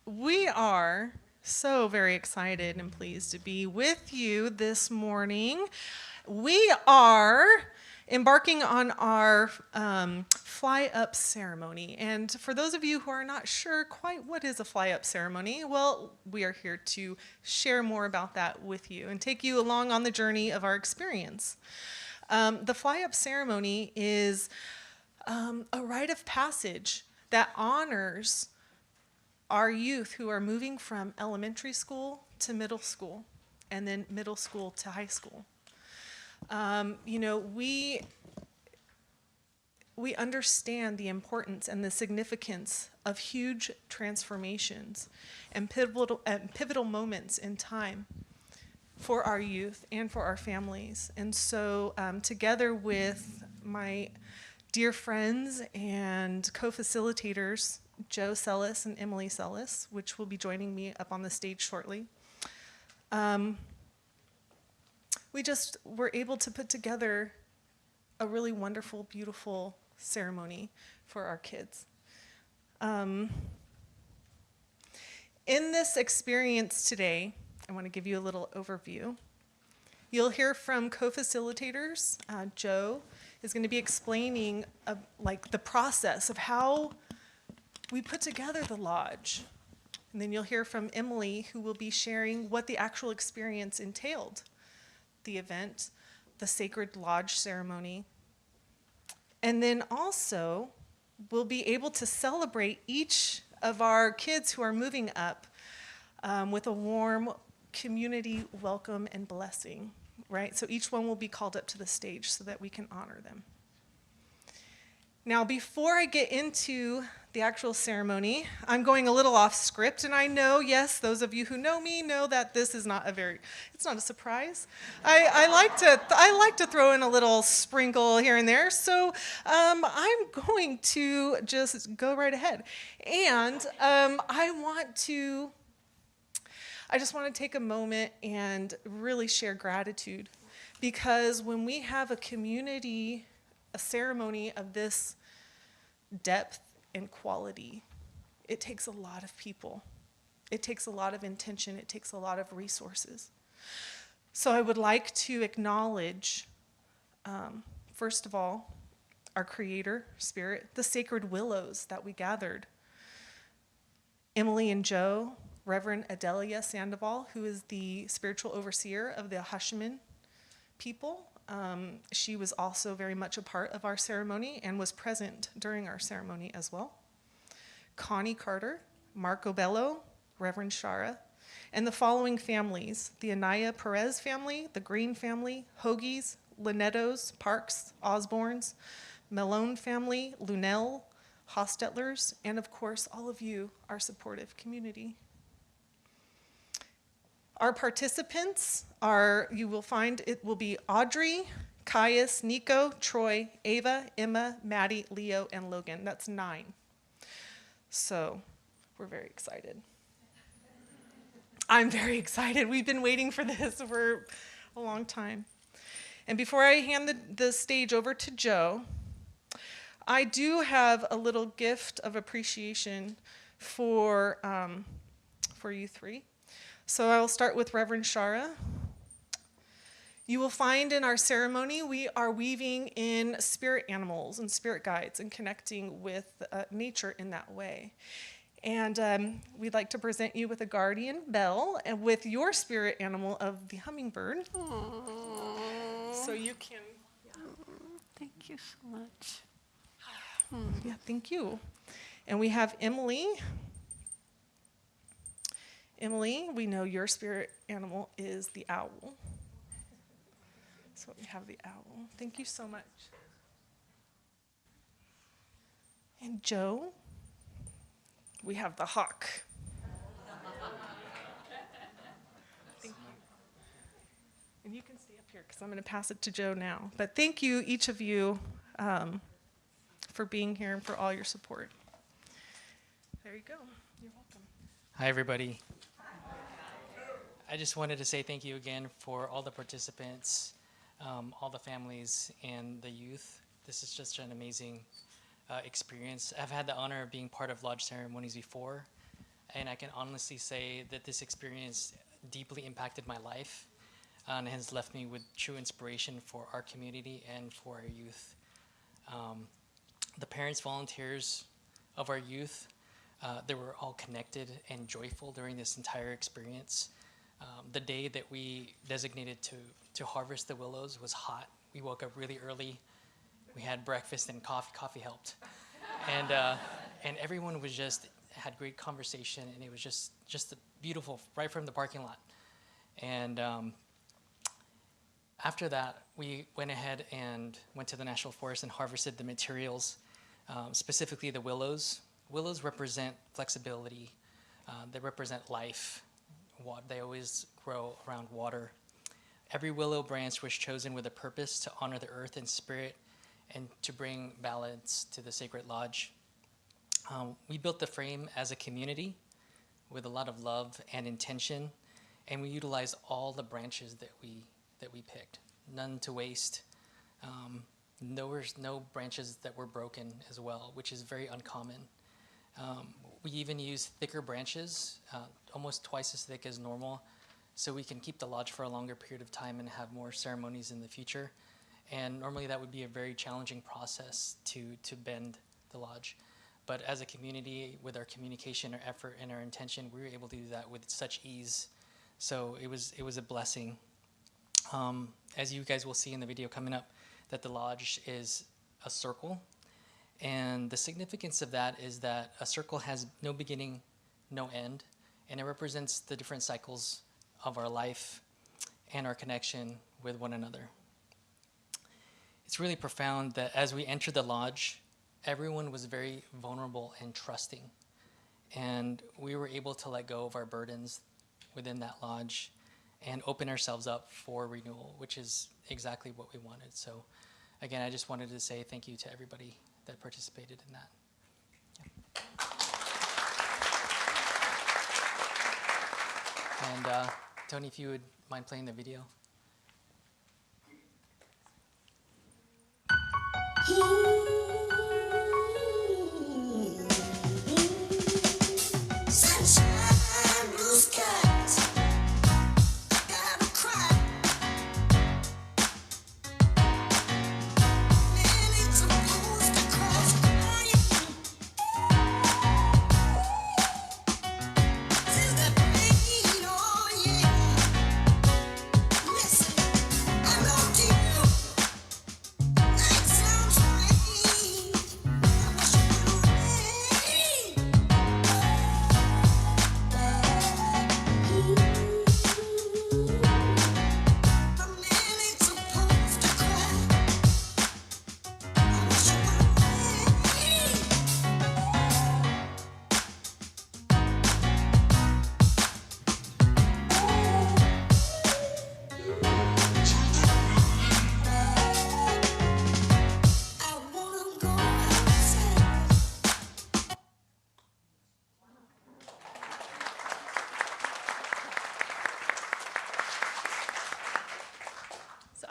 We are so very excited and pleased to be with you this morning. We are embarking on our fly up ceremony. And for those of you who are not sure quite what is a fly up ceremony, well, we are here to share more about that with you and take you along on the journey of our experience. The fly up ceremony is a rite of passage that honors our youth who are moving from elementary school to middle school and then middle school to high school. We understand the importance and the significance of huge transformations and pivotal moments in time for our youth and for our families. And so together with my dear friends and co-facilitators, Joe Sellis and Emily Sellis, which will be joining me up on the stage shortly, we just were able to put together a really wonderful, beautiful ceremony for our kids. In this experience today, I want to give you a little overview. You'll hear from co-facilitators. Joe is going to be explaining the process of how we put together the lodge. And then you'll hear from Emily, who will be sharing what the actual experience entailed, the event, the sacred lodge ceremony. And then also, we'll be able to celebrate each of our kids who are moving up with a warm community welcome and blessing, right? So each one will be called up to the stage so that we can honor them. Now, before I get into the actual ceremony, I'm going a little off script, and I know, yes, those of you who know me know that this is it's not a surprise. I like to throw in a little sprinkle here and there, so I'm going to just go right ahead. And I just want to take a moment and really share gratitude, because when we have a ceremony of this depth and quality, it takes a lot of people. It takes a lot of intention. It takes a lot of resources. So I would like to acknowledge, first of all, our Creator, Spirit, the sacred willows that we gathered. Emily and Joe, Reverend Adelia Sandoval, who is the spiritual overseer of the Hashimin people. She was also very much a part of our ceremony and was present during our ceremony as well. Connie Carter, Marco Bello, Reverend Shara, and the following families: the Anaya Perez family, the Green family, Hoagies, Linettos, Parks, Osbornes, Malone family, Lunell, Hostetlers, and of course, all of you, our supportive community. Our participants you will find it will be Audrey, Caius, Nico, Troy, Ava, Emma, Maddie, Leo, and Logan. That's 9. So We're very excited. I'm very excited. We've been waiting for this for a long time. And before I hand the stage over to Joe, I do have a little gift of appreciation for you three. So I will start with Reverend Shara. You will find in our ceremony we are weaving in spirit animals and spirit guides and connecting with nature in that way. And we'd like to present you with a guardian bell and with your spirit animal of the hummingbird. Aww. So you can. Thank you so much. Yeah, thank you. And we have Emily. Emily, we know your spirit animal is the owl. So we have the owl. Thank you so much. And Joe, we have the hawk. Thank you. And you can stay up here because I'm going to pass it to Joe now. But thank you, each of you, for being here and for all your support. There you go. You're welcome. Hi, everybody. I just wanted to say thank you again for all the participants, all the families, and the youth. This is just an amazing experience. I've had the honor of being part of lodge ceremonies before, and I can honestly say that this experience deeply impacted my life and has left me with true inspiration for our community and for our youth. The parents, volunteers of our youth, they were all connected and joyful during this entire experience. The day that we designated to harvest the willows was hot. We woke up really early. We had breakfast and coffee. Coffee helped, and everyone was had great conversation, and it was just beautiful right from the parking lot. And after that, we went ahead and went to the National Forest and harvested the materials, specifically the willows. Willows represent flexibility. They represent life. They always grow around water. Every willow branch was chosen with a purpose to honor the earth and spirit and to bring balance to the sacred lodge. We built the frame as a community with a lot of love and intention, and we utilized all the branches that we picked, none to waste. There was no branches that were broken as well, which is very uncommon. We even use thicker branches, almost twice as thick as normal, so we can keep the lodge for a longer period of time and have more ceremonies in the future. And normally that would be a very challenging process to bend the lodge. But as a community, with our communication, our effort, and our intention, we were able to do that with such ease. So it was a blessing. As you guys will see in the video coming up, that the lodge is a circle. And the significance of that is that a circle has no beginning, no end, and it represents the different cycles of our life and our connection with one another. It's really profound that as we entered the lodge, everyone was very vulnerable and trusting. And we were able to let go of our burdens within that lodge and open ourselves up for renewal, which is exactly what we wanted. So again, I just wanted to say thank you to everybody that participated in that. Yeah. And Tony, if you would mind playing the video. Sunshine, blue skies, gotta cry. Lilies supposed to cross crying. Since the pain, oh yeah. Listen, I love you. Night sounds right.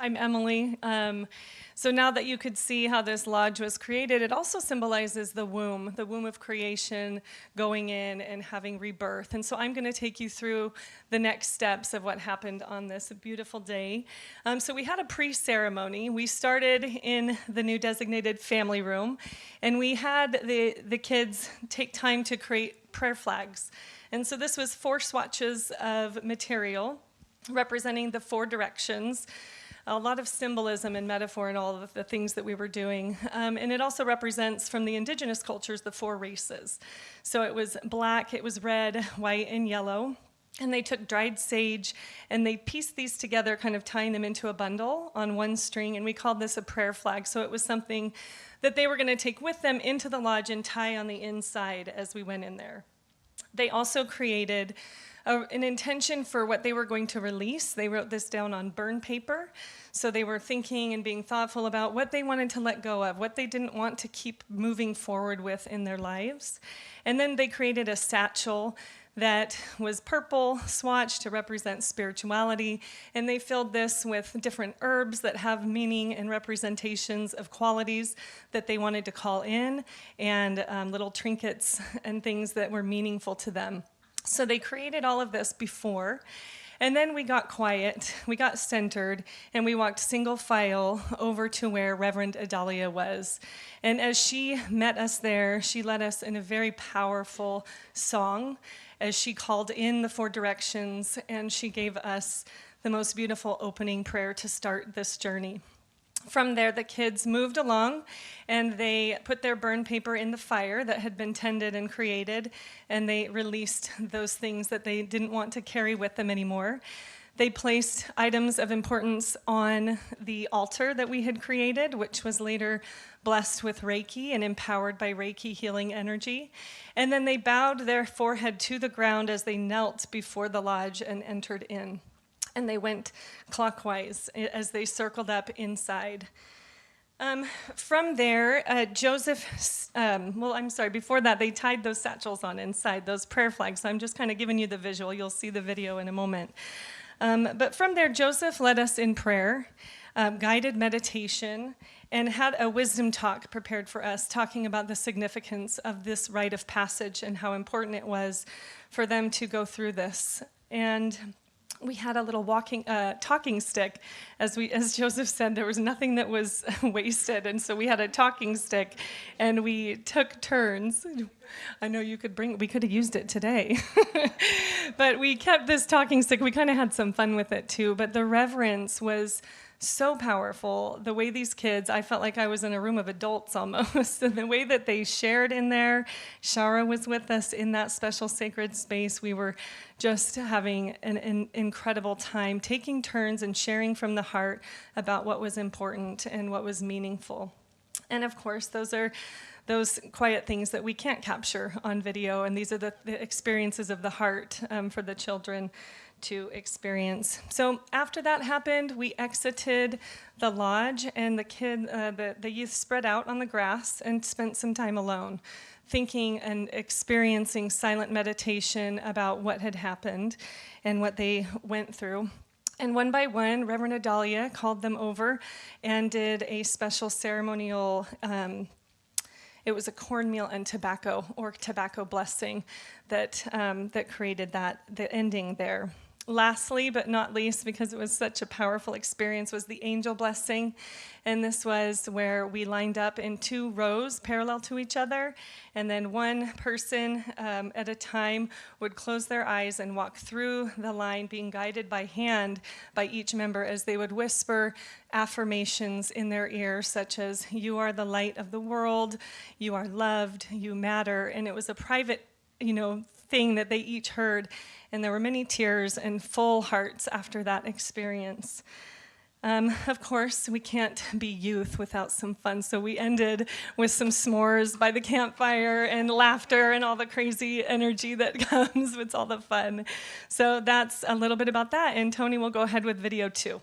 I'm Emily. So now that you could see how this lodge was created, it also symbolizes the womb of creation, going in and having rebirth. And so I'm going to take you through the next steps of what happened on this beautiful day. So we had a pre-ceremony. We started in the new designated family room, and we had the kids take time to create prayer flags. And so this was 4 swatches of material representing the 4 directions. A lot of symbolism and metaphor in all of the things that we were doing. And it also represents, from the indigenous cultures, the 4 races. So it was black, it was red, white, and yellow. And they took dried sage and they pieced these together, kind of tying them into a bundle on one string. And we called this a prayer flag. So it was something that they were going to take with them into the lodge and tie on the inside as we went in there. They also created an intention for what they were going to release. They wrote this down on burn paper. So they were thinking and being thoughtful about what they wanted to let go of, what they didn't want to keep moving forward with in their lives. And then they created a satchel that was purple, swatched to represent spirituality, and they filled this with different herbs that have meaning and representations of qualities that they wanted to call in, and little trinkets and things that were meaningful to them. So they created all of this before, and then we got quiet, we got centered, and we walked single file over to where Reverend Adalia was. And as she met us there, she led us in a very powerful song as she called in the 4 directions, and she gave us the most beautiful opening prayer to start this journey. From there, the kids moved along, and they put their burn paper in the fire that had been tended and created, and they released those things that they didn't want to carry with them anymore. They placed items of importance on the altar that we had created, which was later blessed with Reiki and empowered by Reiki healing energy. And then they bowed their forehead to the ground as they knelt before the lodge and entered in. And they went clockwise as they circled up inside. From there, before that, they tied those satchels on inside, those prayer flags. So I'm just kind of giving you the visual. You'll see the video in a moment. But from there, Joseph led us in prayer, guided meditation, and had a wisdom talk prepared for us, talking about the significance of this rite of passage and how important it was for them to go through this. And we had a little talking stick. As Joseph said, there was nothing that was wasted, and so we had a talking stick, and we took turns. I know we could have used it today. But we kept this talking stick. We kind of had some fun with it too, but the reverence was so powerful. The way these kids, I felt like I was in a room of adults almost. And the way that they shared in there, Shara was with us in that special sacred space. We were just having an incredible time, taking turns and sharing from the heart about what was important and what was meaningful. And of course, those are those quiet things that we can't capture on video, and these are the experiences of the heart for the children to experience. So after that happened, we exited the lodge, and the youth spread out on the grass and spent some time alone, thinking and experiencing silent meditation about what had happened and what they went through. And one by one, Reverend Adalia called them over and did a special ceremonial it was a cornmeal and tobacco, or tobacco blessing, that created the ending there. Lastly, but not least, because it was such a powerful experience, was the angel blessing. And this was where we lined up in 2 rows parallel to each other, and then one person at a time would close their eyes and walk through the line, being guided by hand by each member as they would whisper affirmations in their ear, such as, "You are the light of the world, you are loved, you matter." And it was a private, thing that they each heard, and there were many tears and full hearts after that experience. Of course, we can't be youth without some fun, so we ended with some s'mores by the campfire and laughter and all the crazy energy that comes with all the fun. So that's a little bit about that, and Tony will go ahead with video 2.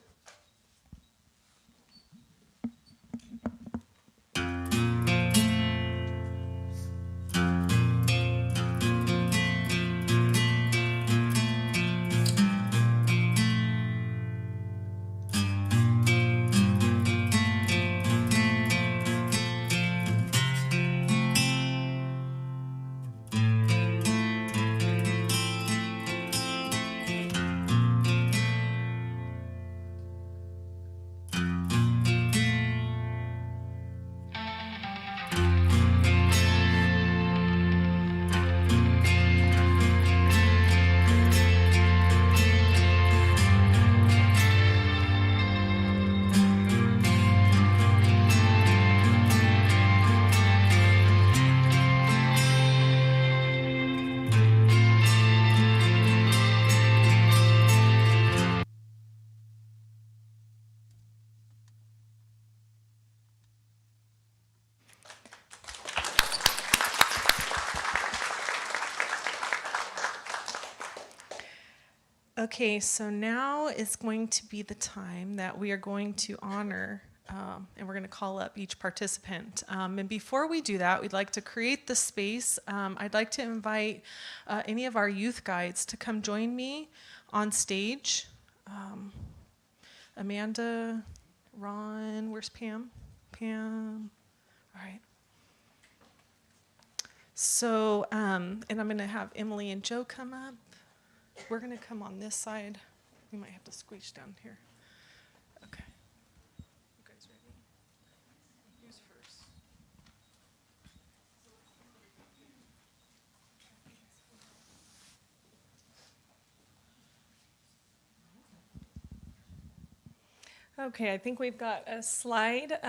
Okay, so now is going to be the time that we are going to honor and we're going to call up each participant. And before we do that, we'd like to create the space. I'd like to invite any of our youth guides to come join me on stage. Amanda, Ron, where's Pam? Pam, all right. So, and I'm going to have Emily and Joe come up. We're going to come on this side. We might have to squeeze down here. Okay. You guys ready? Who's first? Okay, I think we've got a slide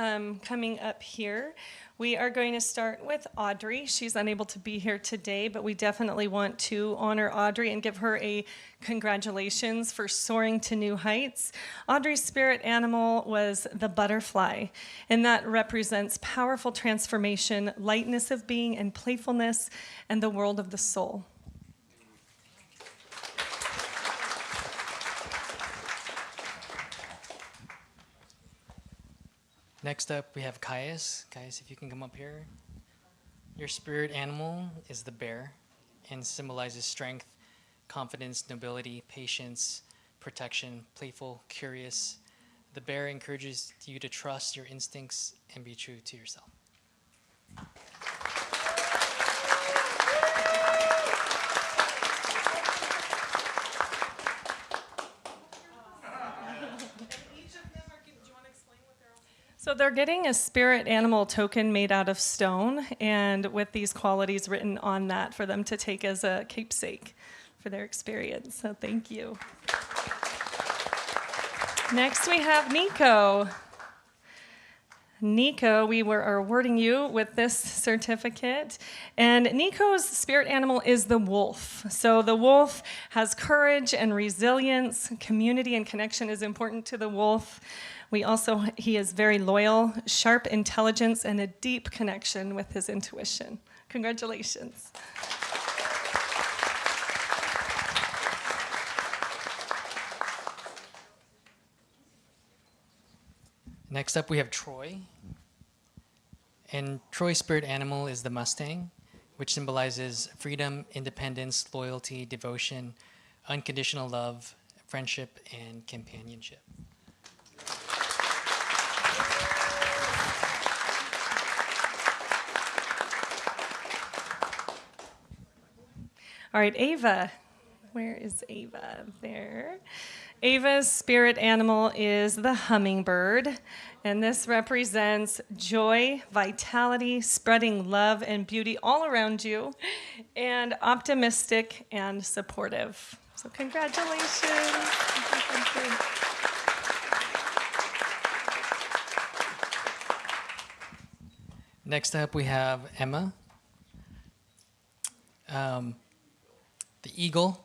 coming up here. We are going to start with Audrey. She's unable to be here today, but we definitely want to honor Audrey and give her a congratulations for soaring to new heights. Audrey's spirit animal was the butterfly, and that represents powerful transformation, lightness of being, and playfulness, and the world of the soul. Next up, we have Caius. Caius, if you can come up here. Your spirit animal is the bear and symbolizes strength, confidence, nobility, patience, protection, playful, curious. The bear encourages you to trust your instincts and be true to yourself. So they're getting a spirit animal token made out of stone, and with these qualities written on that for them to take as a keepsake for their experience. So thank you. Next we have Nico. Nico, we are awarding you with this certificate. And Nico's spirit animal is the wolf. So the wolf has courage and resilience. Community and connection is important to the wolf. He is very loyal, sharp intelligence, and a deep connection with his intuition. Congratulations. Next up, we have Troy. And Troy's spirit animal is the Mustang, which symbolizes freedom, independence, loyalty, devotion, unconditional love, friendship, and companionship. All right, Ava. Where is Ava? There. Ava's spirit animal is the hummingbird, and this represents joy, vitality, spreading love and beauty all around you, and optimistic and supportive. So congratulations. Next up, we have Emma. The eagle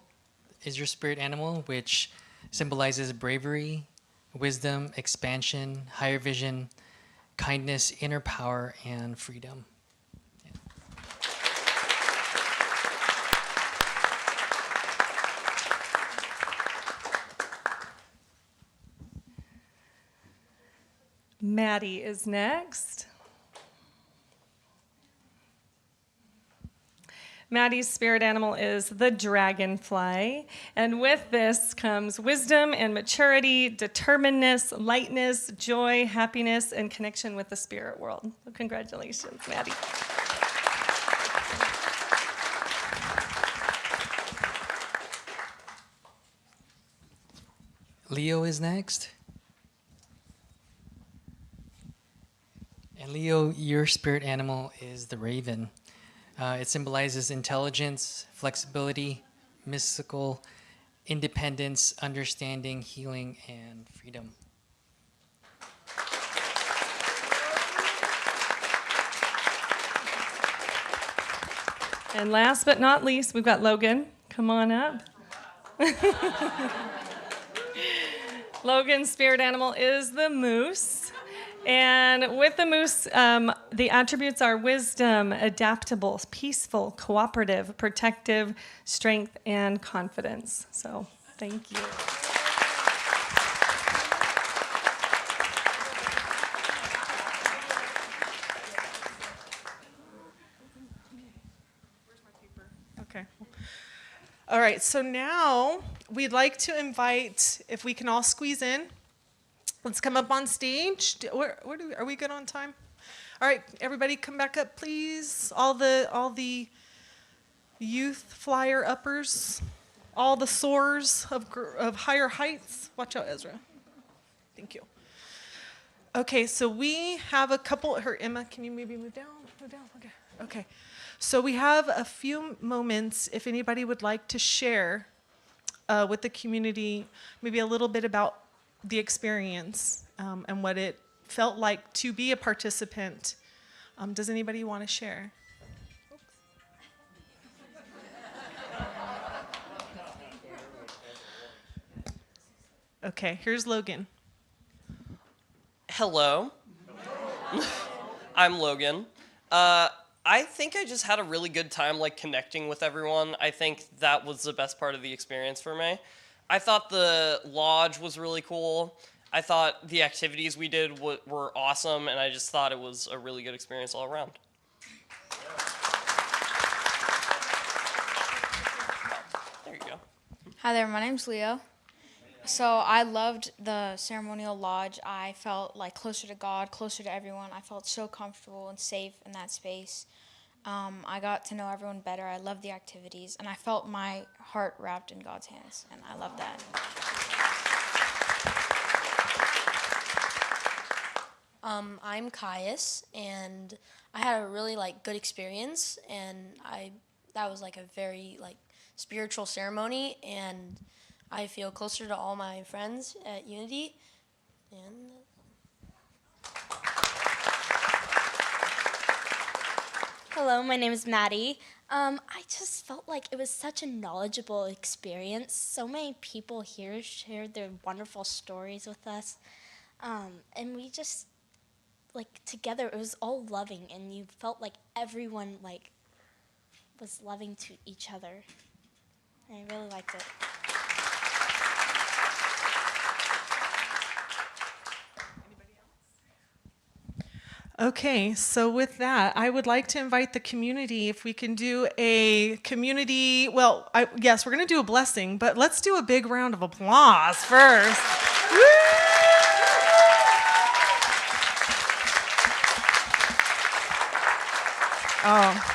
is your spirit animal, which symbolizes bravery, wisdom, expansion, higher vision, kindness, inner power, and freedom. Yeah. Maddie is next. Maddie's spirit animal is the dragonfly, and with this comes wisdom and maturity, determinedness, lightness, joy, happiness, and connection with the spirit world. So congratulations, Maddie. Leo is next. And Leo, your spirit animal is the raven. It symbolizes intelligence, flexibility, mystical, independence, understanding, healing, and freedom. And last but not least, we've got Logan. Come on up. Logan's spirit animal is the moose. And with the moose, the attributes are wisdom, adaptable, peaceful, cooperative, protective, strength, and confidence. So Thank you. Okay. All right, so now we'd like to invite, if we can all squeeze in, let's come up on stage. Are we good on time? All right, everybody come back up, please. All the youth flyer uppers, all the soars of higher heights. Watch out, Ezra. Thank you. Okay, so we have a couple. Emma, can you maybe move down? Move down. Okay. Okay. So we have a few moments. If anybody would like to share with the community, maybe a little bit about the experience and what it felt like to be a participant. Does anybody want to share? Okay, here's Logan. Hello. I'm Logan. I think I just had a really good time connecting with everyone. I think that was the best part of the experience for me. I thought the lodge was really cool. I thought the activities we did were awesome, and I just thought it was a really good experience all around. There you go. Hi there, my name's Leo. So I loved the ceremonial lodge. I felt closer to God, closer to everyone. I felt so comfortable and safe in that space. I got to know everyone better. I loved the activities, and I felt my heart wrapped in God's hands, and I love that. I'm Caius, and I had a really good experience, and that was a very spiritual ceremony, and I feel closer to all my friends at Unity, and Hello, my name is Maddie. I just felt like it was such a knowledgeable experience. So many people here shared their wonderful stories with us, and we just together it was all loving, and you felt like everyone was loving to each other. And I really liked it. Okay, so with that, I would like to invite the community, if we can do a community, yes, we're going to do a blessing, but let's do a big round of applause first. Woo! Oh.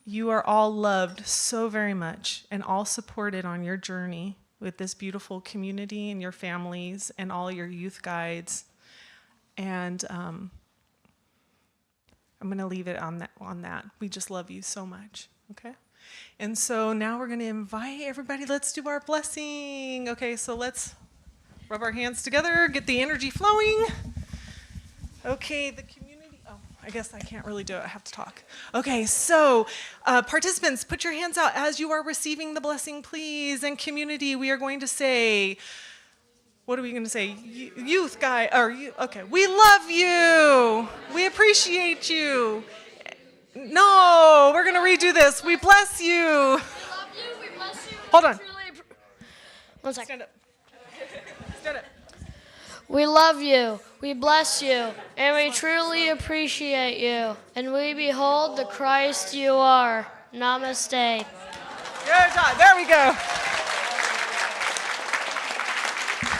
You are all loved so very much and all supported on your journey with this beautiful community and your families and all your youth guides. And I'm going to leave it on that. We just love you so much, okay? And so now we're going to invite everybody. Let's do our blessing. Okay, so let's rub our hands together, get the energy flowing. Okay, the community. Oh, I guess I can't really do it. I have to talk. Okay, so participants, put your hands out as you are receiving the blessing, please. And community, we are going to say, what are we going to say? Youth guy, okay. We love you. We appreciate you. No, we're going to redo this. We bless you. We love you. We bless you. Hold on. One second. Stand up. Stand up. We love you, we bless you, and we truly appreciate you. And we behold the Christ you are. Namaste. Good job. There we go.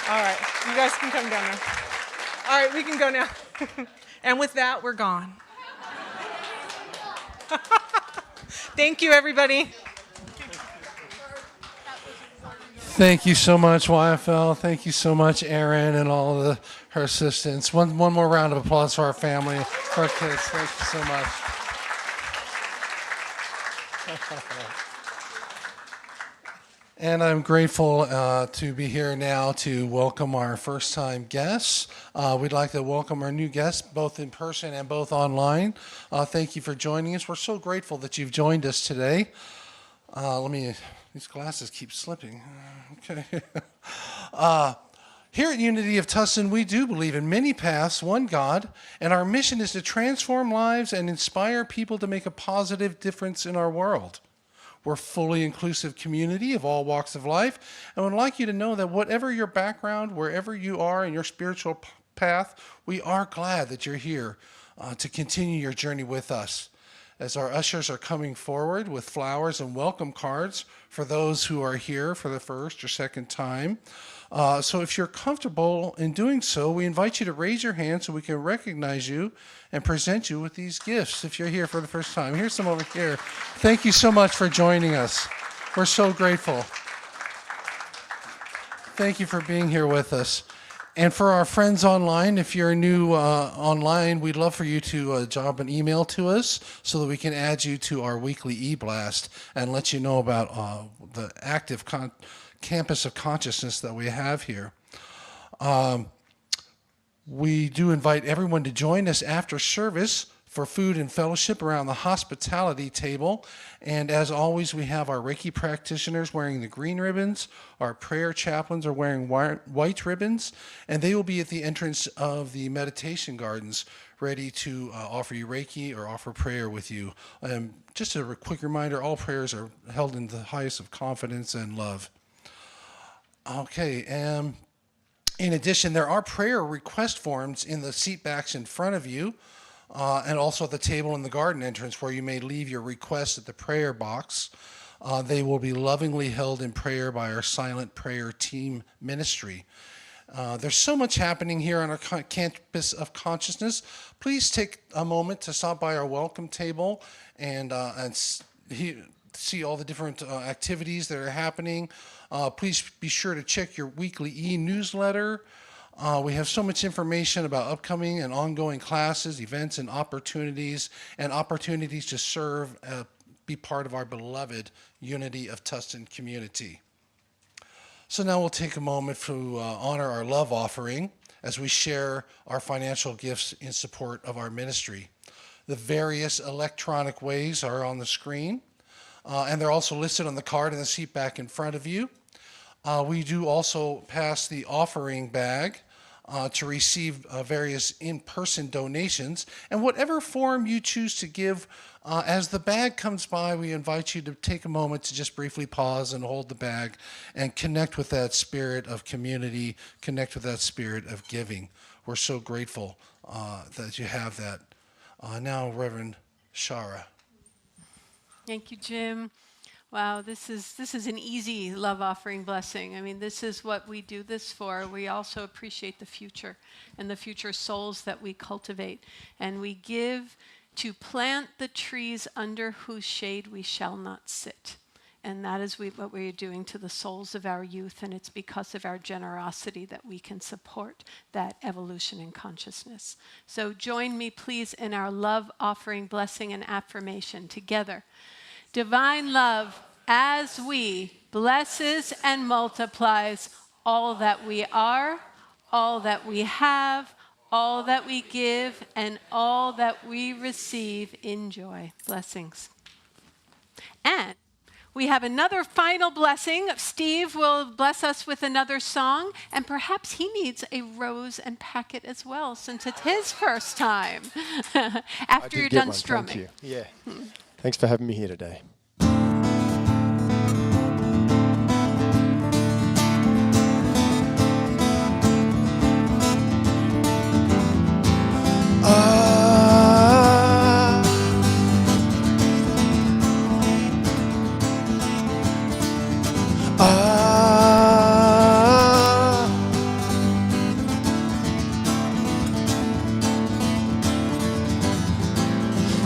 All right. You guys can come down now. All right, we can go now. And with that, we're gone. Thank you, everybody. Thank you so much, YFL. Thank you so much, Erin, and all of her assistants. One more round of applause for our family, for our kids. Thank you so much. And I'm grateful to be here now to welcome our first-time guests. We'd like to welcome our new guests, both in person and both online. Thank you for joining us. We're so grateful that you've joined us today. These glasses keep slipping. Okay. Here at Unity of Tustin, we do believe in many paths, one God, and our mission is to transform lives and inspire people to make a positive difference in our world. We're a fully inclusive community of all walks of life, and would like you to know that whatever your background, wherever you are in your spiritual path, we are glad that you're here to continue your journey with us. As our ushers are coming forward with flowers and welcome cards for those who are here for the first or second time. So if you're comfortable in doing so, we invite you to raise your hand so we can recognize you and present you with these gifts if you're here for the first time. Here's some over here. Thank you so much for joining us. We're so grateful. Thank you for being here with us. And for our friends online, if you're new online, we'd love for you to drop an email to us so that we can add you to our weekly e-blast and let you know about the active campus of consciousness that we have here. We do invite everyone to join us after service for food and fellowship around the hospitality table. And as always, we have our Reiki practitioners wearing the green ribbons. Our prayer chaplains are wearing white ribbons. And they will be at the entrance of the meditation gardens, ready to offer you Reiki or offer prayer with you. Just a quick reminder, all prayers are held in the highest of confidence and love. Okay, in addition, there are prayer request forms in the seat backs in front of you. And also at the table in the garden entrance where you may leave your request at the prayer box. They will be lovingly held in prayer by our silent prayer team ministry. There's so much happening here on our campus of consciousness. Please take a moment to stop by our welcome table and see all the different activities that are happening. Please be sure to check your weekly e-newsletter. We have so much information about upcoming and ongoing classes, events, and opportunities to serve, be part of our beloved Unity of Tustin community. So now we'll take a moment to honor our love offering as we share our financial gifts in support of our ministry. The various electronic ways are on the screen, and they're also listed on the card in the seat back in front of you. We do also pass the offering bag to receive various in-person donations. And whatever form you choose to give, as the bag comes by, we invite you to take a moment to just briefly pause and hold the bag and connect with that spirit of community, connect with that spirit of giving. We're so grateful that you have that. Now, Reverend Shara. Thank you, Jim. Wow, this is an easy love offering blessing. I mean, this is what we do this for. We also appreciate the future and the future souls that we cultivate. And we give to plant the trees under whose shade we shall not sit. And that is what we are doing to the souls of our youth. And it's because of our generosity that we can support that evolution in consciousness. So join me, please, in our love offering blessing and affirmation together. Divine love, as we blesses and multiplies all that we are, all that we have, all that we give, and all that we receive in joy. Blessings. And we have another final blessing. Steve will bless us with another song, and perhaps he needs a rose and packet as well, since it's his first time after you're done strumming. Thank you. Yeah. Thanks for having me here today.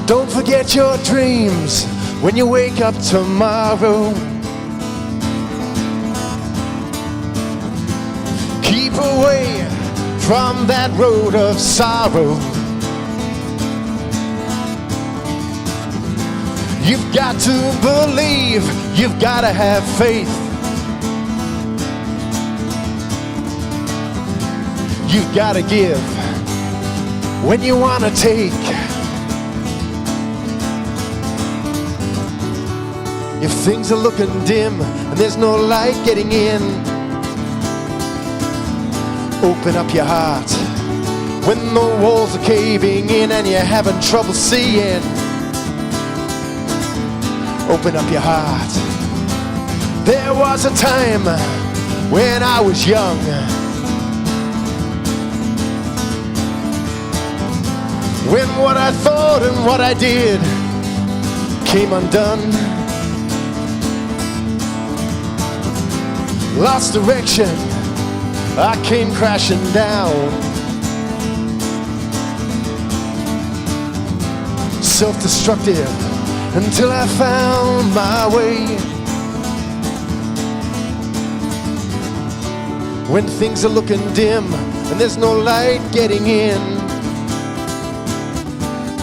Don't forget your dreams when you wake up tomorrow. Keep away from that road of sorrow. You've got to believe, you've got to have faith. You've got to give when you want to take. If things are looking dim and there's no light getting in, Open up your heart when the walls are caving in and you're having trouble seeing. Open up your heart. There was a time when I was young, when what I thought and what I did came undone. Lost direction, I came crashing down. Self-destructive until I found my way. When things are looking dim and there's no light getting in,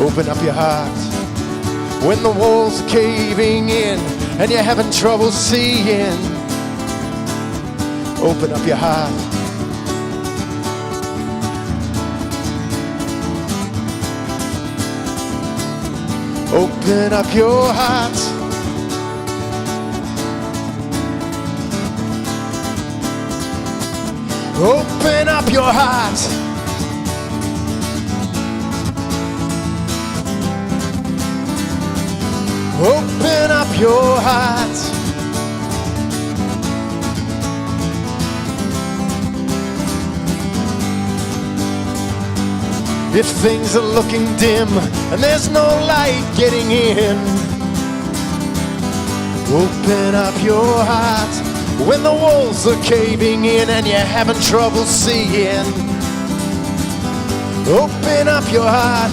open up your heart. When the walls are caving in and you're having trouble seeing, open up your heart. Open up your heart. Open up your heart. Open up your heart. If things are looking dim and there's no light getting in, open up your heart. When the walls are caving in and you're having trouble seeing, open up your heart.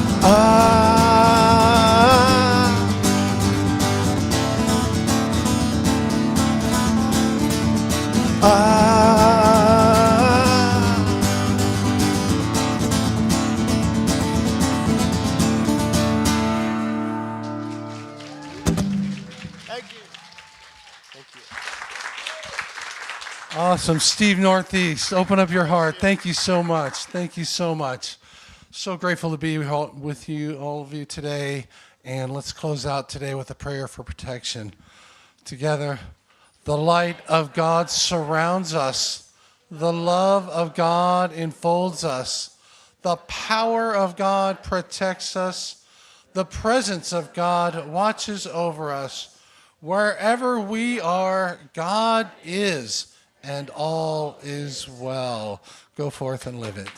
Awesome. Steve Northeast, open up your heart. Thank you so much. Thank you so much. So grateful to be with you, all of you today. And let's close out today with a prayer for protection. Together, the light of God surrounds us. The love of God enfolds us. The power of God protects us. The presence of God watches over us. Wherever we are, God is. And all is well. Go forth and live it.